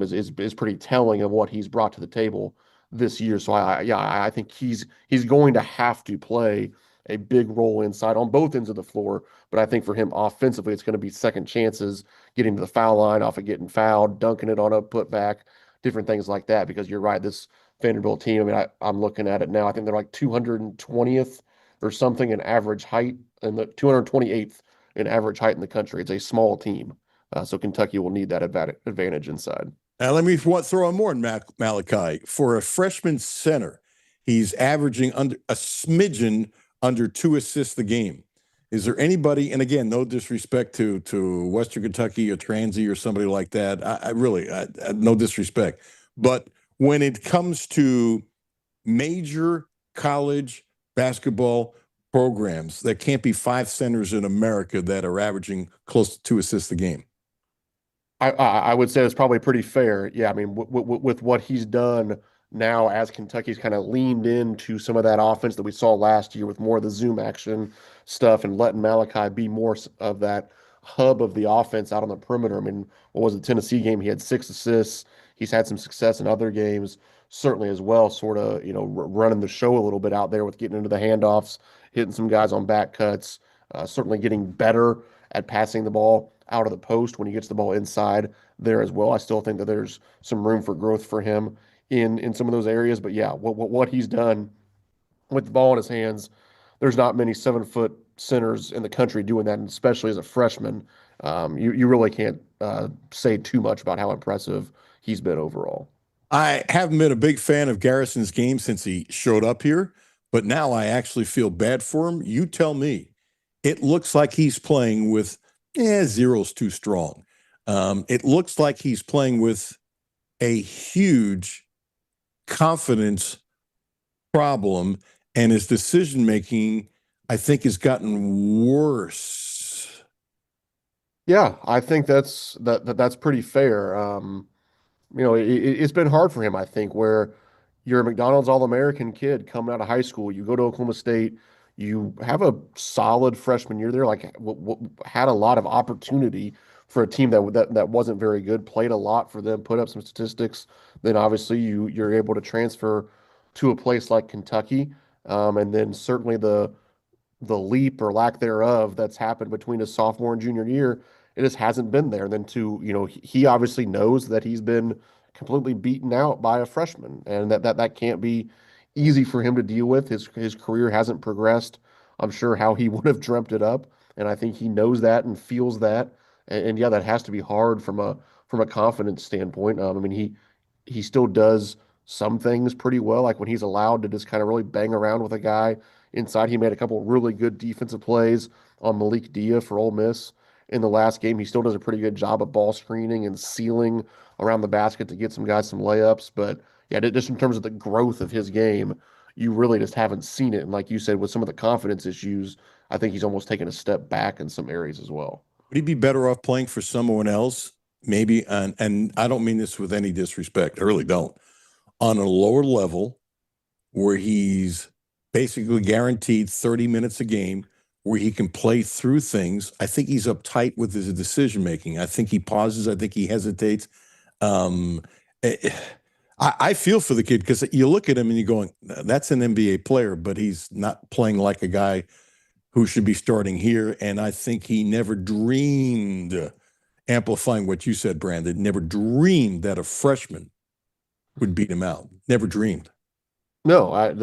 is pretty telling of what he's brought to the table this year. So I think he's going to have to play a big role inside on both ends of the floor. But I think for him offensively, it's going to be second chances, getting to the foul line off of getting fouled, dunking it on a putback, different things like that. Because you're right, this Vanderbilt team, I mean, I'm looking at it now. I think they're like 220th or something in average height, and the 228th in average height in the country. It's a small team. So Kentucky will need that advantage inside. Now, let me throw on more in Malachi. For a freshman center, he's averaging under a smidgen under 2 assists a game. Is there anybody, and again, no disrespect to Western Kentucky or Transy or somebody like that. I really, no disrespect. But when it comes to major college basketball, programs. There can't be 5 centers in America that are averaging close to 2 assists a game. I would say that's probably pretty fair. Yeah, I mean, with what he's done now as Kentucky's kind of leaned into some of that offense that we saw last year with more of the zoom action stuff and letting Malachi be more of that hub of the offense out on the perimeter. I mean, what was the Tennessee game? He had 6 assists. He's had some success in other games, certainly as well, sort of, running the show a little bit out there with getting into the handoffs, hitting some guys on back cuts, certainly getting better at passing the ball out of the post when he gets the ball inside there as well. I still think that there's some room for growth for him in some of those areas. But yeah, what he's done with the ball in his hands, there's not many 7-foot centers in the country doing that, and especially as a freshman. You really can't say too much about how impressive he's been overall. I haven't been a big fan of Garrison's game since he showed up here, but now I actually feel bad for him. You tell me. It looks like he's playing with, zero's too strong. It looks like he's playing with a huge confidence problem, and his decision making, I think, has gotten worse. Yeah, I think that's pretty fair. It's been hard for him, I think, where you're a McDonald's All-American kid coming out of high school. You go to Oklahoma State, you have a solid freshman year there, like had a lot of opportunity for a team that wasn't very good, played a lot for them, put up some statistics. Then obviously you're able to transfer to a place like Kentucky, and then certainly the leap or lack thereof that's happened between his sophomore and junior year, it just hasn't been there. And then he obviously knows that he's been completely beaten out by a freshman, and that can't be easy for him to deal with. His career hasn't progressed, I'm sure, how he would have dreamt it up, and I think he knows that and feels that. And yeah, that has to be hard from a confidence standpoint. I mean, he still does some things pretty well, like when he's allowed to just kind of really bang around with a guy inside. He made a couple of really good defensive plays on Malik Dia for Ole Miss in the last game. He still does a pretty good job of ball screening and sealing around the basket to get some guys some layups. But yeah, just in terms of the growth of his game, you really just haven't seen it. And like you said, with some of the confidence issues, I think he's almost taken a step back in some areas as well. Would he be better off playing for someone else? Maybe, and I don't mean this with any disrespect. I really don't. On a lower level where he's basically guaranteed 30 minutes a game, where he can play through things. I think he's uptight with his decision making. I think he pauses. I think he hesitates. I feel for the kid because you look at him and you're going, that's an NBA player, but he's not playing like a guy who should be starting here. And I think he never dreamed, amplifying what you said, Brandon, never dreamed that a freshman would beat him out. Never dreamed. No,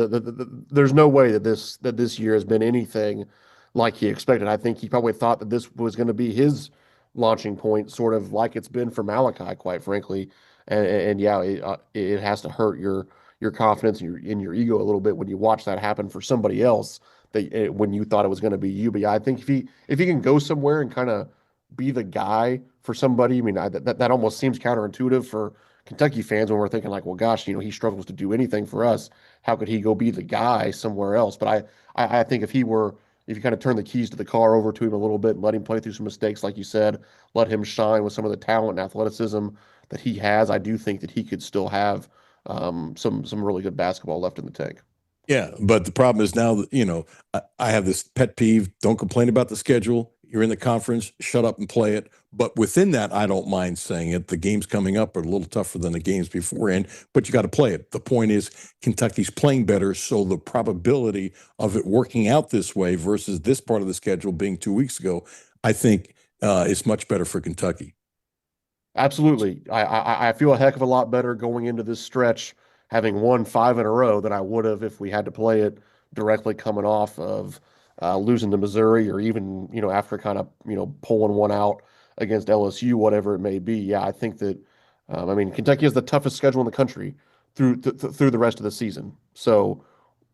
there's no way that this year has been anything like he expected. I think he probably thought that this was going to be his launching point, sort of like it's been for Malachi, quite frankly. And yeah, it has to hurt your confidence and your ego a little bit when you watch that happen for somebody else when you thought it was going to be you. But yeah, I think if he can go somewhere and kind of be the guy for somebody, I mean, that almost seems counterintuitive for Kentucky fans when we're thinking like, well, gosh, he struggles to do anything for us. How could he go be the guy somewhere else? But I think if you kind of turn the keys to the car over to him a little bit and let him play through some mistakes, like you said, let him shine with some of the talent and athleticism that he has, I do think that he could still have some really good basketball left in the tank. Yeah, but the problem is now that, I have this pet peeve. Don't complain about the schedule. You're in the conference, shut up and play it. But within that, I don't mind saying it. The games coming up are a little tougher than the games beforehand, but you got to play it. The point is Kentucky's playing better, so the probability of it working out this way versus this part of the schedule being 2 weeks ago, I think is much better for Kentucky. Absolutely. I feel a heck of a lot better going into this stretch, having won 5 in a row than I would have if we had to play it directly coming off of losing to Missouri, or even, after kind of, pulling one out against LSU, whatever it may be. Yeah, I think that, Kentucky has the toughest schedule in the country through the rest of the season. So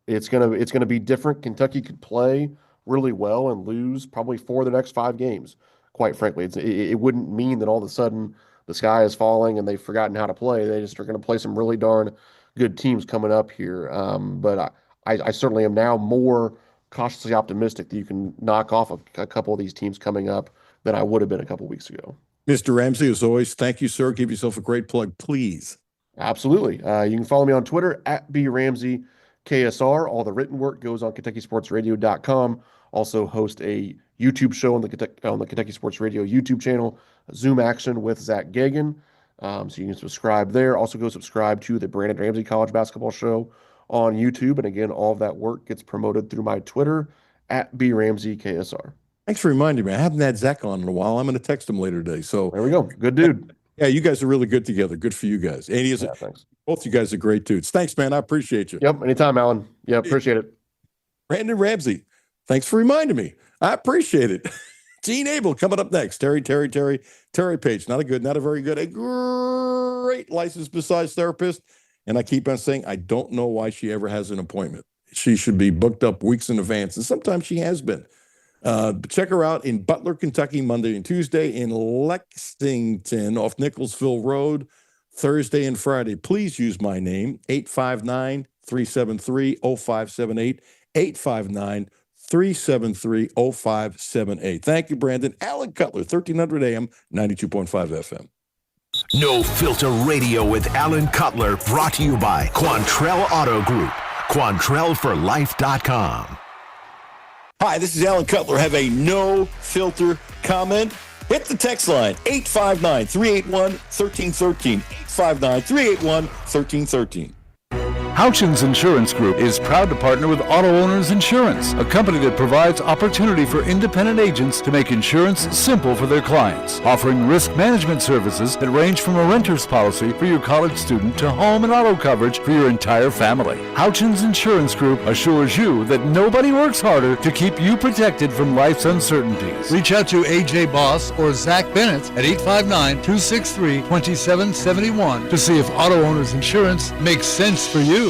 it's gonna be different. Kentucky could play really well and lose probably 4 of the next 5 games. Quite frankly, it wouldn't mean that all of a sudden the sky is falling and they've forgotten how to play. They just are going to play some really darn good teams coming up here. But I certainly am now more cautiously optimistic that you can knock off a couple of these teams coming up than I would have been a couple weeks ago. Mr. Ramsey, as always, thank you, sir. Give yourself a great plug, please. Absolutely. You can follow me on Twitter at BRamseyKSR. All the written work goes on KentuckySportsRadio.com. Also host a YouTube show on the Kentucky Sports Radio YouTube channel, Zoom Action with Zach Gagan. So you can subscribe there. Also go subscribe to the Brandon Ramsey College Basketball Show on YouTube. And again, all of that work gets promoted through my Twitter at BRamseyKSR. Thanks for reminding me. I haven't had Zach on in a while. I'm going to text him later today. So there we go. Good dude. Yeah, you guys are really good together. Good for you guys. And thanks. Both you guys are great dudes. Thanks, man. I appreciate you. Yep. Anytime, Alan. Yeah, appreciate it. Brandon Ramsey, thanks for reminding me. I appreciate it. Gene Abel coming up next. Terry Page. Not a very good, a great licensed massage therapist. And I keep on saying, I don't know why she ever has an appointment. She should be booked up weeks in advance. And sometimes she has been. But check her out in Butler, Kentucky, Monday and Tuesday, in Lexington off Nicholsville Road, Thursday and Friday. Please use my name, 859-373-0578, 859-373-0578. Thank you, Brandon. Alan Cutler, 1300 AM, 92.5 FM. No Filter Radio with Alan Cutler, brought to you by Quantrell Auto Group, QuantrellForLife.com. Hi, this is Alan Cutler. Have a no filter comment? Hit the text line, 859-381-1313, 859-381-1313. Houchins Insurance Group is proud to partner with Auto Owners Insurance, a company that provides opportunity for independent agents to make insurance simple for their clients, offering risk management services that range from a renter's policy for your college student to home and auto coverage for your entire family. Houchins Insurance Group assures you that nobody works harder to keep you protected from life's uncertainties. Reach out to AJ Boss or Zach Bennett at 859-263-2771 to see if Auto Owners Insurance makes sense for you.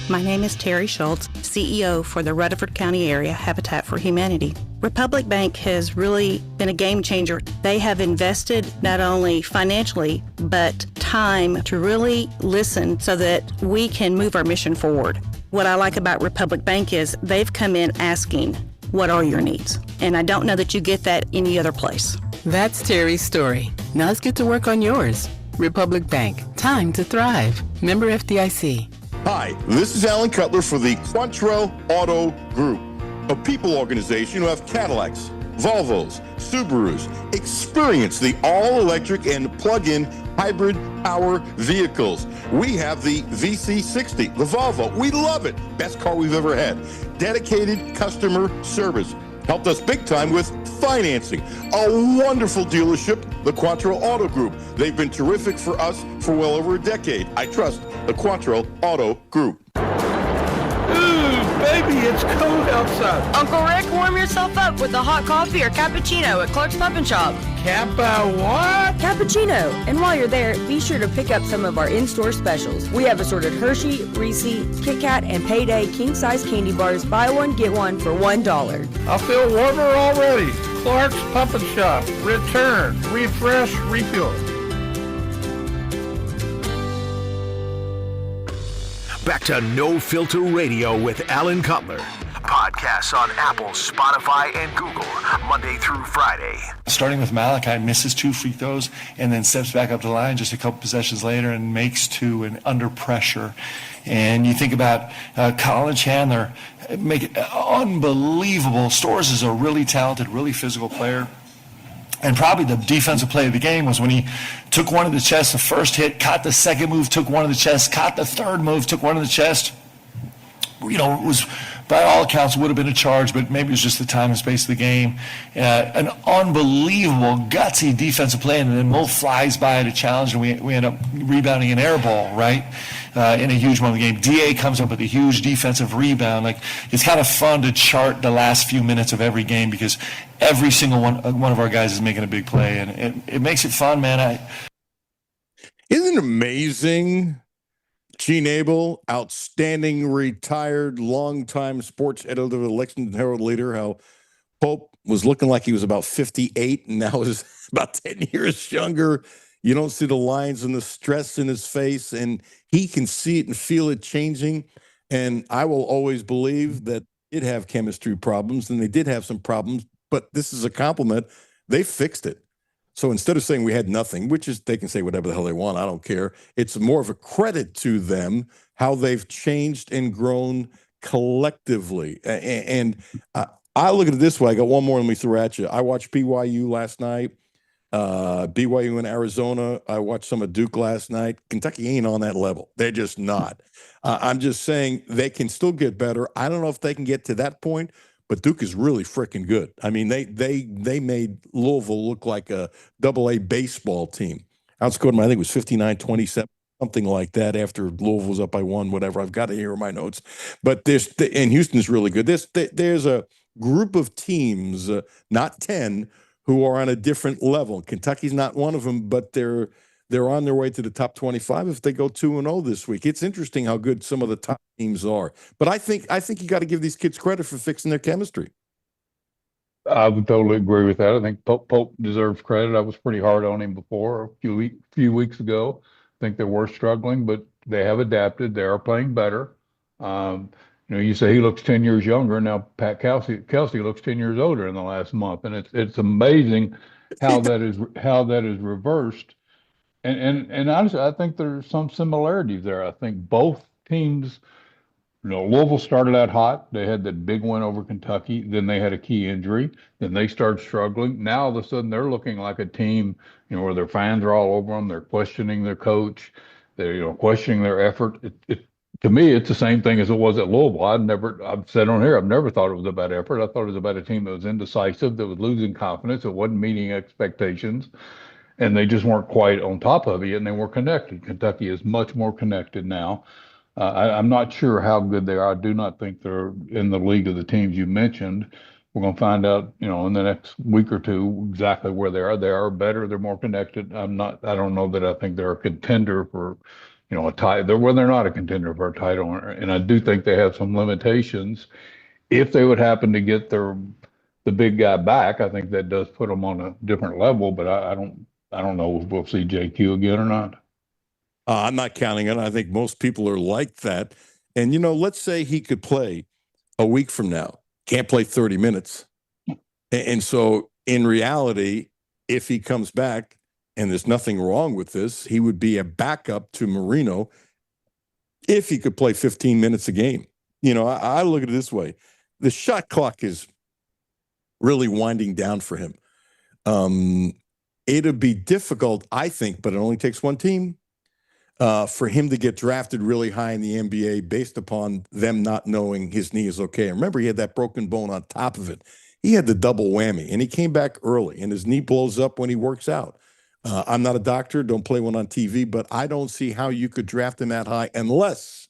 My name is Terry Schultz, CEO for the Rutherford County Area Habitat for Humanity. Republic Bank has really been a game changer. They have invested not only financially, but time to really listen so that we can move our mission forward. What I like about Republic Bank is they've come in asking, what are your needs? And I don't know that you get that any other place. That's Terry's story. Now let's get to work on yours. Republic Bank, time to thrive. Member FDIC. Hi, this is Alan Cutler for the Quantrell Auto Group, a people organization who have Cadillacs, Volvos, Subarus. Experience the all-electric and plug-in hybrid power vehicles. We have the VC60, the Volvo. We love it. Best car we've ever had. Dedicated customer service. Helped us big time with financing. A wonderful dealership, the Quantrell Auto Group. They've been terrific for us for well over a decade. I trust the Quantrell Auto Group. Ooh, baby, it's cold outside. Uncle Rick, warm yourself up with a hot coffee or cappuccino at Clark's Pup and Shop. Kappa what? Cappuccino. And while you're there, be sure to pick up some of our in-store specials. We have assorted Hershey, Reese, Kit Kat, and Payday king-size candy bars. Buy one, get one for $1. I feel warmer already. Clark's Pup and Shop. Return, refresh, refuel. Back to No Filter Radio with Alan Cutler. Podcasts on Apple, Spotify, and Google, Monday through Friday. Starting with Malachi, misses 2 free throws and then steps back up to the line just a couple possessions later and makes 2 and under pressure. And you think about Colin Chandler, make it unbelievable. Storrs is a really talented, really physical player. And probably the defensive play of the game was when he took one of the chest, the first hit, caught the second move, took one of the chest, caught the third move, took one of the chest. You know, it was, by all accounts, would have been a charge, but maybe it was just the time and space of the game. An unbelievable, gutsy defensive play, and then Mo flies by to challenge, and we end up rebounding an air ball, right, in a huge moment of the game. DA comes up with a huge defensive rebound. Like, it's kind of fun to chart the last few minutes of every game because every single one of our guys is making a big play, and it makes it fun, man. Isn't it amazing? Gene Abel, outstanding, retired, longtime sports editor of the Lexington Herald Leader, how Pope was looking like he was about 58 and now is about 10 years younger. You don't see the lines and the stress in his face, and he can see it and feel it changing. And I will always believe that did have chemistry problems and they did have some problems, but this is a compliment. They fixed it. So instead of saying we had nothing, which is they can say whatever the hell they want, I don't care. It's more of a credit to them how they've changed and grown collectively. And I look at it this way. I got one more, let me throw at you. I watched BYU last night. BYU in Arizona. I watched some of Duke last night. Kentucky ain't on that level. They're just not. I'm just saying they can still get better. I don't know if they can get to that point, but Duke is really freaking good. I mean, they made Louisville look like a AA baseball team. Outscored them, I think it was 59-27, something like that after Louisville was up by one, whatever. I've got it here in my notes. But and Houston's really good. There's a group of teams, not 10, who are on a different level. Kentucky's not one of them, but they're on their way to the top 25 if they go 2-0 this week. It's interesting how good some of the top teams are. But I think you got to give these kids credit for fixing their chemistry. I would totally agree with that. I think Pope deserves credit. I was pretty hard on him before a few weeks ago. I think they were struggling, but they have adapted. They are playing better. You say he looks 10 years younger. Now Pat Kelsey looks 10 years older in the last month, and it's amazing how that is reversed. And honestly, I think there's some similarities there. I think both teams, Louisville started out hot. They had that big win over Kentucky. Then they had a key injury. Then they started struggling. Now all of a sudden they're looking like a team, where their fans are all over them. They're questioning their coach. They're, questioning their effort. To me, it's the same thing as it was at Louisville. I've said on here, I've never thought it was about effort. I thought it was about a team that was indecisive, that was losing confidence, that wasn't meeting expectations, and they just weren't quite on top of it, and they were connected. Kentucky is much more connected now. I'm not sure how good they are. I do not think they're in the league of the teams you mentioned. We're going to find out, in the next week or two exactly where they are. They are better. They're more connected. I don't know that I think they're a contender for a title. They're not a contender for a title, and I do think they have some limitations. If they would happen to get the big guy back, I think that does put them on a different level. But I don't know if we'll see JQ again or not. I'm not counting it. I think most people are like that. And let's say he could play a week from now. Can't play 30 minutes, and so in reality, if he comes back. And there's nothing wrong with this, he would be a backup to Marino if he could play 15 minutes a game. I look at it this way. The shot clock is really winding down for him. It'd be difficult, I think, but it only takes one team for him to get drafted really high in the NBA based upon them not knowing his knee is okay. And remember, he had that broken bone on top of it. He had the double whammy, and he came back early, and his knee blows up when he works out. I'm not a doctor, don't play one on TV, but I don't see how you could draft him that high unless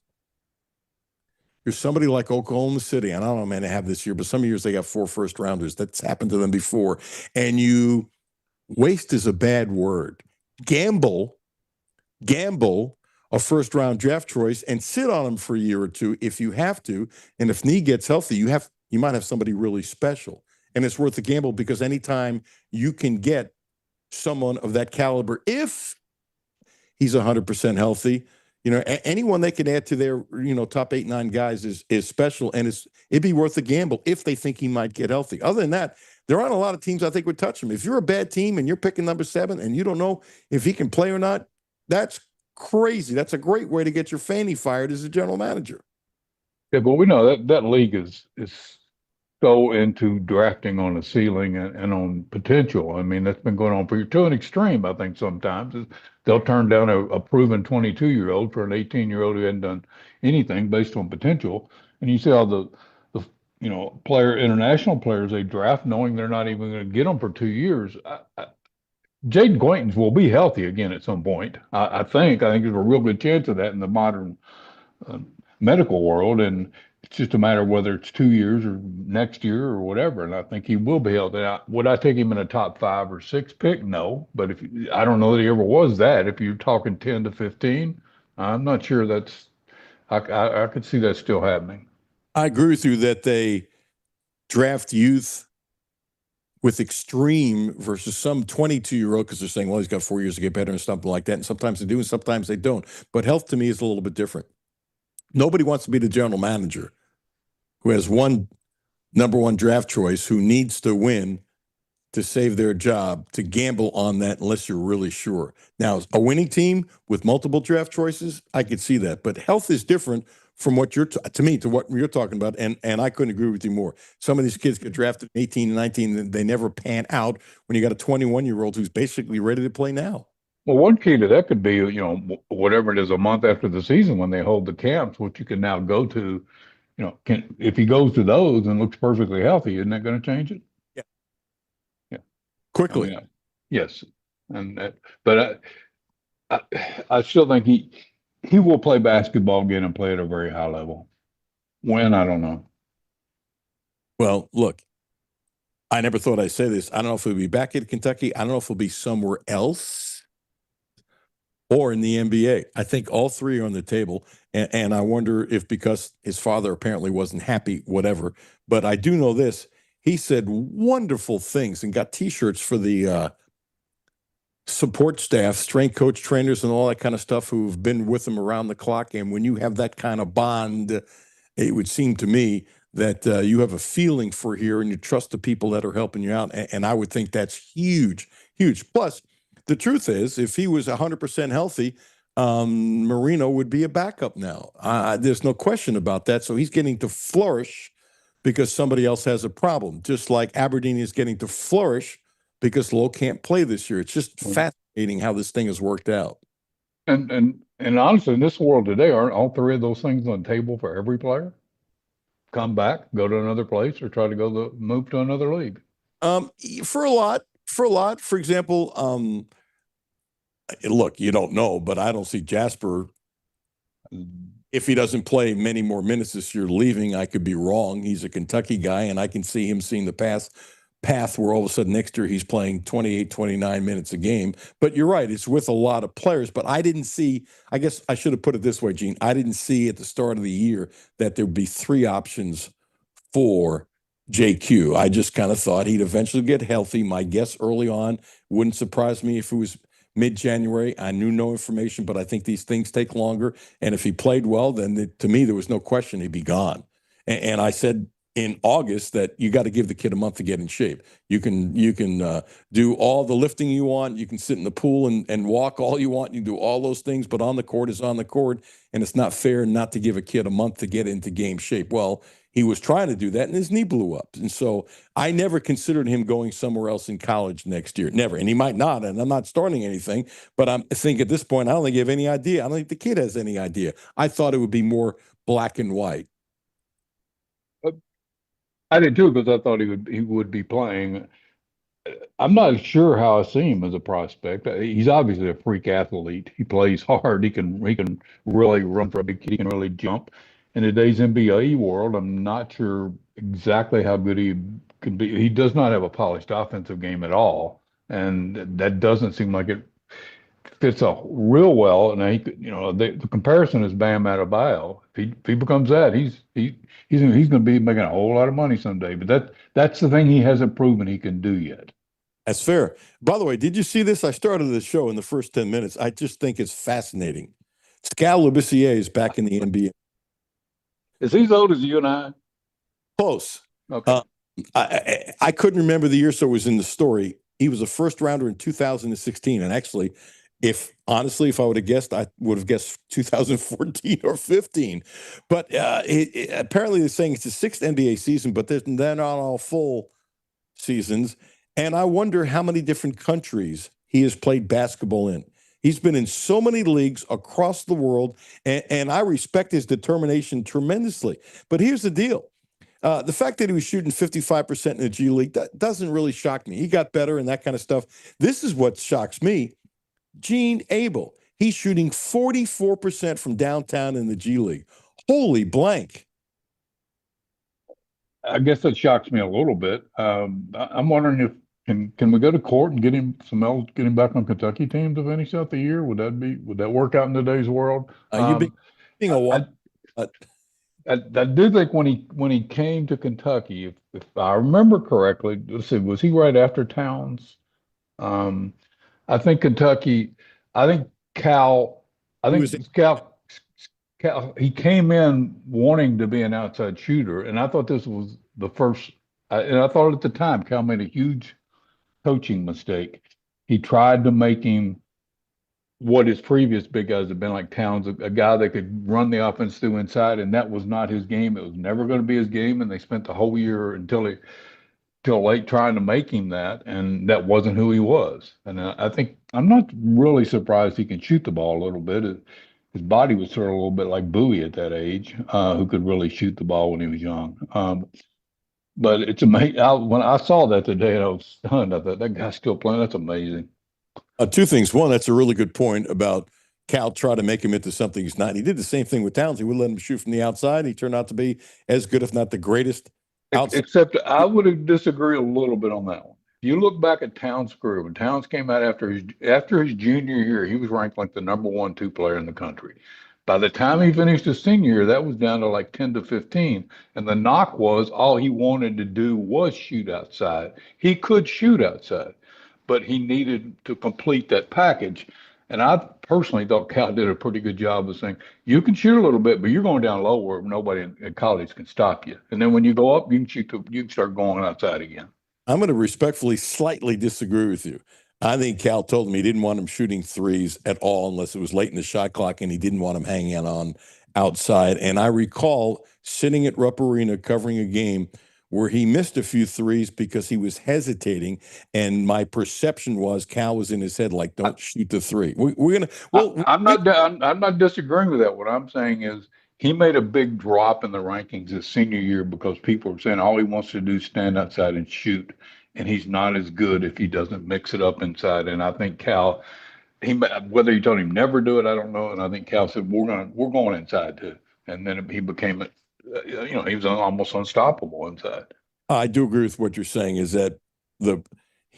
you're somebody like Oklahoma City. And I don't know, man, they have this year, but some years they got 4 first-rounders. That's happened to them before. And you waste is a bad word. Gamble a first-round draft choice and sit on him for a year or two if you have to. And if knee gets healthy, you might have somebody really special. And it's worth the gamble because anytime you can get someone of that caliber, if he's 100% healthy, anyone they can add to their, top 8, 9 guys is special, and it'd be worth the gamble if they think he might get healthy. Other than that, there aren't a lot of teams I think would touch him. If you're a bad team and you're picking number 7 and you don't know if he can play or not, that's crazy. That's a great way to get your fanny fired as a general manager. Yeah, but we know that league is so into drafting on a ceiling and on potential. I mean, that's been going on to an extreme, I think, sometimes. They'll turn down a proven 22-year-old for an 18-year-old who hadn't done anything based on potential. And you see all the international players they draft knowing they're not even going to get them for 2 years. Jaden Quaintance will be healthy again at some point. I think there's a real good chance of that in the modern medical world, and it's just a matter of whether it's 2 years or next year or whatever. And I think he will be healthy. Now, would I take him in a top 5 or 6 pick? No, but I don't know that he ever was that. If you're talking 10 to 15, I'm not sure I could see that still happening. I agree with you that they draft youth with extreme versus some 22-year-old because they're saying, well, he's got 4 years to get better and something like that. And sometimes they do and sometimes they don't. But health to me is a little bit different. Nobody wants to be the general manager who has one number one draft choice who needs to win to save their job to gamble on that unless you're really sure. Now, a winning team with multiple draft choices, I could see that. But health is different from what to what you're talking about, and I couldn't agree with you more. Some of these kids get drafted 18 and 19, and they never pan out when you got a 21-year-old who's basically ready to play now. Well, one key to that could be, whatever it is, a month after the season when they hold the camps, which you can now go to, if he goes to those and looks perfectly healthy, isn't that going to change it? Yeah. Yeah. Quickly. Yes. But I still think he will play basketball again and play at a very high level. When, I don't know. Well, look, I never thought I'd say this. I don't know if he'll be back at Kentucky. I don't know if he'll be somewhere else or in the NBA. I think all three are on the table. And I wonder if because his father apparently wasn't happy, whatever. But I do know this. He said wonderful things and got T-shirts for the support staff, strength coach, trainers, and all that kind of stuff who've been with him around the clock. And when you have that kind of bond, it would seem to me that you have a feeling for here and you trust the people that are helping you out. And I would think that's huge, huge. Plus, the truth is, if he was 100% healthy, Marino would be a backup now. There's no question about that. So he's getting to flourish because somebody else has a problem, just like Aberdeen is getting to flourish because Lowe can't play this year. It's just fascinating how this thing has worked out. And honestly, in this world today, aren't all three of those things on the table for every player? Come back, go to another place, or try to move to another league? For a lot. For example, look, you don't know, but I don't see Jasper. If he doesn't play many more minutes this year, leaving. I could be wrong. He's a Kentucky guy, and I can see him seeing the path where all of a sudden next year he's playing 28, 29 minutes a game. But you're right, it's with a lot of players. But I didn't see, I guess I should have put it this way, Gene. I didn't see at the start of the year that there would be three options for JQ. I just kind of thought he'd eventually get healthy. My guess early on wouldn't surprise me if it was mid-January. I knew no information, but I think these things take longer. And if he played well, then to me, there was no question he'd be gone. And I said in August that you got to give the kid a month to get in shape. You can do all the lifting you want. You can sit in the pool and walk all you want. You can do all those things, but on the court is on the court. And it's not fair not to give a kid a month to get into game shape. Well, he was trying to do that, and his knee blew up. And so I never considered him going somewhere else in college next year. Never. And he might not, and I'm not starting anything. But I think at this point, I don't think you have any idea. I don't think the kid has any idea. I thought it would be more black and white. I did too, because I thought he would be playing. I'm not sure how I see him as a prospect. He's obviously a freak athlete. He plays hard. He can really run for a big kid. He can really jump. In today's NBA world, I'm not sure exactly how good he can be. He does not have a polished offensive game at all, and that doesn't seem like it fits real well. And the comparison is Bam Adebayo. If he becomes that, he's going to be making a whole lot of money someday. But that's the thing he hasn't proven he can do yet. That's fair. By the way, did you see this? I started the show in the first 10 minutes. I just think it's fascinating. Skal Labissiere is back in the NBA. Is he as old as you and I? Close. Okay. I couldn't remember the year, so it was in the story. He was a first rounder in 2016. And actually, if I would have guessed, I would have guessed 2014 or 15. But apparently they're saying it's the sixth NBA season, but they're not all full seasons. And I wonder how many different countries he has played basketball in. He's been in so many leagues across the world, and I respect his determination tremendously. But here's the deal. The fact that he was shooting 55% in the G League, that doesn't really shock me. He got better and that kind of stuff. This is what shocks me. Gene Abel, he's shooting 44% from downtown in the G League. Holy blank. I guess that shocks me a little bit. I'm wondering if can we go to court and get him back on Kentucky team to finish out the year? Would that work out in today's world? Being a while. I do think when he came to Kentucky, if I remember correctly, let's see, was he right after Towns? I think Kentucky. I think Cal. Cal. He came in wanting to be an outside shooter, and I thought this was the first, and I thought at the time Cal made a huge coaching mistake. He tried to make him what his previous big guys have been like Towns, a guy that could run the offense through inside, and that was not his game. It was never going to be his game, and they spent the whole year till late trying to make him that, and that wasn't who he was. And I think I'm not really surprised he can shoot the ball a little bit. His body was sort of a little bit like Bowie at that age, who could really shoot the ball when he was young. But it's amazing. When I saw that today, I was stunned. I thought that guy's still playing. That's amazing. Two things. One, that's a really good point about Cal trying to make him into something he's not. He did the same thing with Towns. He would let him shoot from the outside. He turned out to be as good, if not the greatest. Except I would disagree a little bit on that one. If you look back at Towns' career, when Towns came out after his junior year, he was ranked like the number 1-2 player in the country. By the time he finished his senior year, that was down to like 10 to 15. And the knock was all he wanted to do was shoot outside. He could shoot outside, but he needed to complete that package. And I personally thought Cal did a pretty good job of saying, you can shoot a little bit, but you're going down low where nobody in college can stop you. And then when you go up, you can start going outside again. I'm going to respectfully slightly disagree with you. I think Cal told him he didn't want him shooting threes at all unless it was late in the shot clock, and he didn't want him hanging out on outside. And I recall sitting at Rupp Arena covering a game where he missed a few threes because he was hesitating, and my perception was Cal was in his head like, "Don't shoot the three." We're gonna. Well, I'm not disagreeing with that. What I'm saying is he made a big drop in the rankings his senior year because people were saying all he wants to do is stand outside and shoot, and he's not as good if he doesn't mix it up inside. And I think Cal, whether he told him never do it, I don't know. And I think Cal said we're going inside too, and then he became he was almost unstoppable inside. I do agree with what you're saying. Is that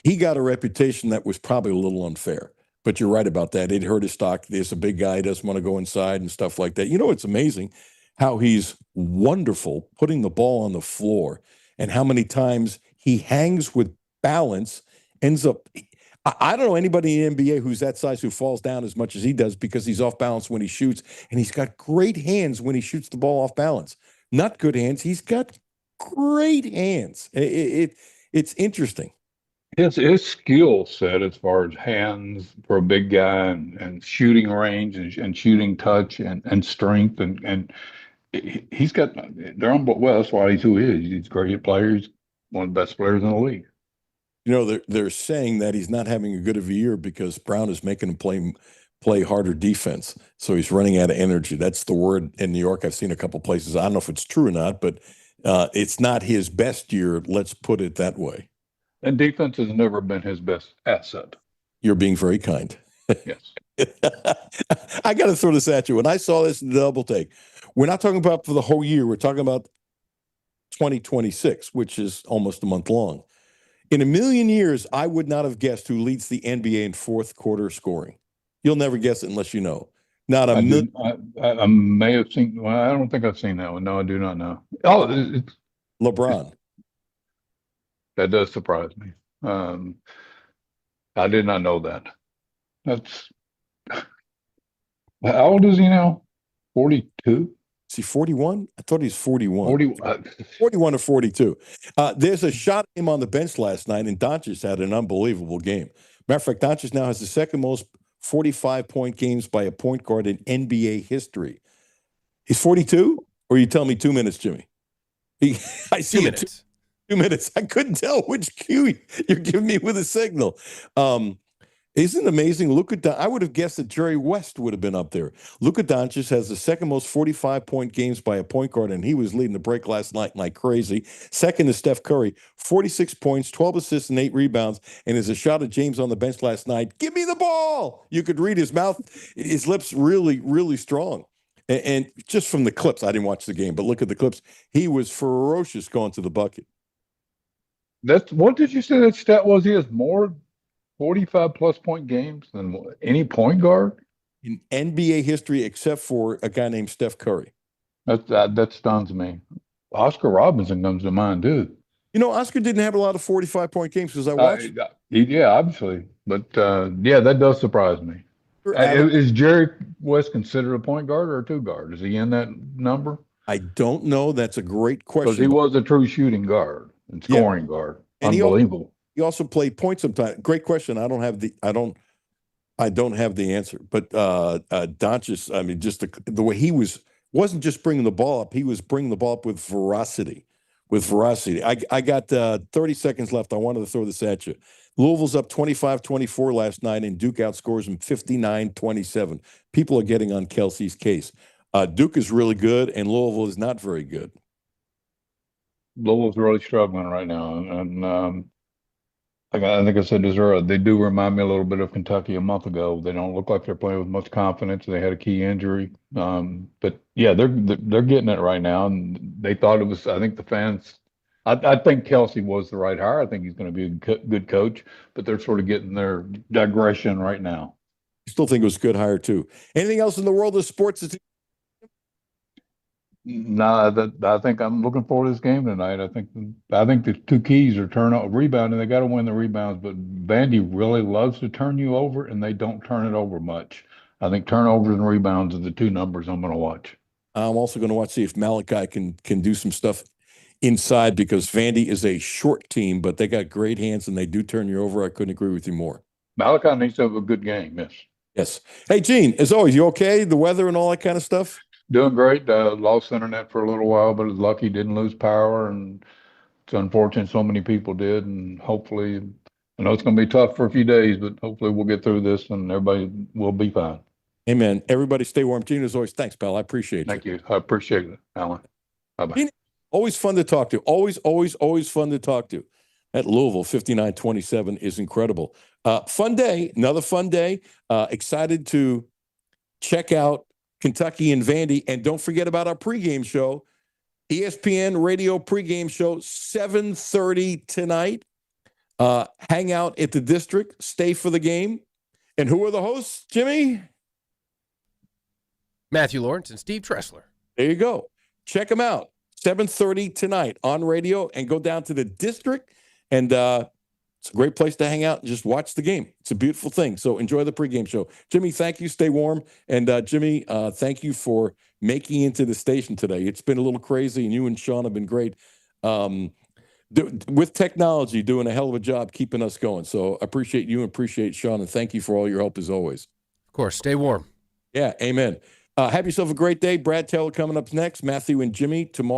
he got a reputation that was probably a little unfair. But you're right about that. It hurt his stock. There's a big guy, doesn't want to go inside and stuff like that. You know, it's amazing how he's wonderful putting the ball on the floor and how many times he hangs with balance, ends up. I don't know anybody in the NBA who's that size who falls down as much as he does because he's off balance when he shoots, and he's got great hands when he shoots the ball off balance. Not good hands. He's got great hands. It's interesting. His skill set as far as hands for a big guy and shooting range and shooting touch and strength and he's got they're on well, that's why he's who he is. He's a great player. He's one of the best players in the league. You know, they're saying that he's not having a good of a year because Brown is making him play harder defense. So he's running out of energy. That's the word in New York. I've seen a couple places. I don't know if it's true or not, but it's not his best year. Let's put it that way. And defense has never been his best asset. You're being very kind. Yes. I got to throw this at you. When I saw this in the double take, we're not talking about for the whole year. We're talking about 2026, which is almost a month long. In a million years, I would not have guessed who leads the NBA in fourth quarter scoring. You'll never guess it unless you know. Not a million. I may have seen. Well, I don't think I've seen that one. No, I do not know. Oh, it's LeBron. That does surprise me. I did not know that. That's how old is he now? 42? Is he 41? I thought he's 41. 41 or 42. There's a shot of him on the bench last night, and Doncic had an unbelievable game. Matter of fact, Doncic now has the second most 45-point games by a point guard in NBA history. He's 42? Or you tell me 2 minutes, Jimmy? I see 2 minutes. 2 minutes. I couldn't tell which cue you're giving me with a signal. Isn't it amazing? I would have guessed that Jerry West would have been up there. Luka Doncic has the second most 45-point games by a point guard, and he was leading the break last night like crazy. Second is Steph Curry, 46 points, 12 assists, and 8 rebounds. And there's a shot of James on the bench last night. Give me the ball! You could read his mouth, his lips really, really strong. And just from the clips, I didn't watch the game, but look at the clips. He was ferocious going to the bucket. What did you say that stat was? He has more 45-plus point games than any point guard in NBA history, except for a guy named Steph Curry. That stuns me. Oscar Robinson comes to mind too. You know, Oscar didn't have a lot of 45-point games because I watched. Yeah, obviously, but yeah, that does surprise me. Is Jerry West considered a point guard or a two guard? Is he in that number? I don't know. That's a great Because question. he was a true shooting guard and Yeah. scoring guard. And Unbelievable. he also played point sometimes. Great question. I don't have the answer. But Doncic, I mean, just the way he wasn't just bringing the ball up. He was bringing the ball up with veracity. I got 30 seconds left. I wanted to throw this at you. Louisville's up 25-24 last night, and Duke outscores them 59-27. People are getting on Kelsey's case. Duke is really good, and Louisville is not very good. Louisville's really struggling right now. And I think I said this earlier, they do remind me a little bit of Kentucky a month ago. They don't look like they're playing with much confidence. They had a key injury. But yeah, they're getting it right now. And they thought it was, I think the fans, I think Kelsey was the right hire. I think he's going to be a good coach, but they're sort of getting their digression right now. Still think it was a good hire too. Anything else in the world of sports? No, I think I'm looking forward to this game tonight. I think the two keys are rebounding. They got to win the rebounds, but Vandy really loves to turn you over, and they don't turn it over much. I think turnovers and rebounds are the two numbers I'm going to watch. I'm also going to see if Malachi can do some stuff inside, because Vandy is a short team, but they got great hands and they do turn you over. I couldn't agree with you more. Malachi needs to have a good game. Yes. Yes. Hey, Gene, as always, you okay? The weather and all that kind of stuff? Doing great. Lost internet for a little while, but was lucky didn't lose power, and it's unfortunate so many people did. And hopefully, I know it's going to be tough for a few days, but hopefully we'll get through this and everybody will be fine. Amen. Everybody stay warm. Gene, as always, thanks, pal. I appreciate Thank you. I appreciate it, Alan. Bye-bye. Gene, always fun to talk to. Always fun to talk to. That Louisville 59-27 is incredible. Fun day, another fun day. Excited to check out Kentucky and Vandy. And don't forget about our pregame show, ESPN Radio pregame show, 7:30 tonight. Hang out at the District. Stay for the game. And who are the hosts, Jimmy? Matthew Lawrence and Steve Tressler. There you go. Check them out. 7:30 tonight on radio, and go down to the District. And it's a great place to hang out and just watch the game. It's a beautiful thing. So enjoy the pregame show. Jimmy, thank you. Stay warm. And Jimmy, thank you for making it into the station today. It's been a little crazy, and you and Sean have been great with technology, doing a hell of a job keeping us going. So I appreciate you and appreciate Sean, and thank you for all your help as always. Of course. Stay warm. Yeah, amen. Have yourself a great day. Brad Taylor coming up next. Matthew and Jimmy tomorrow.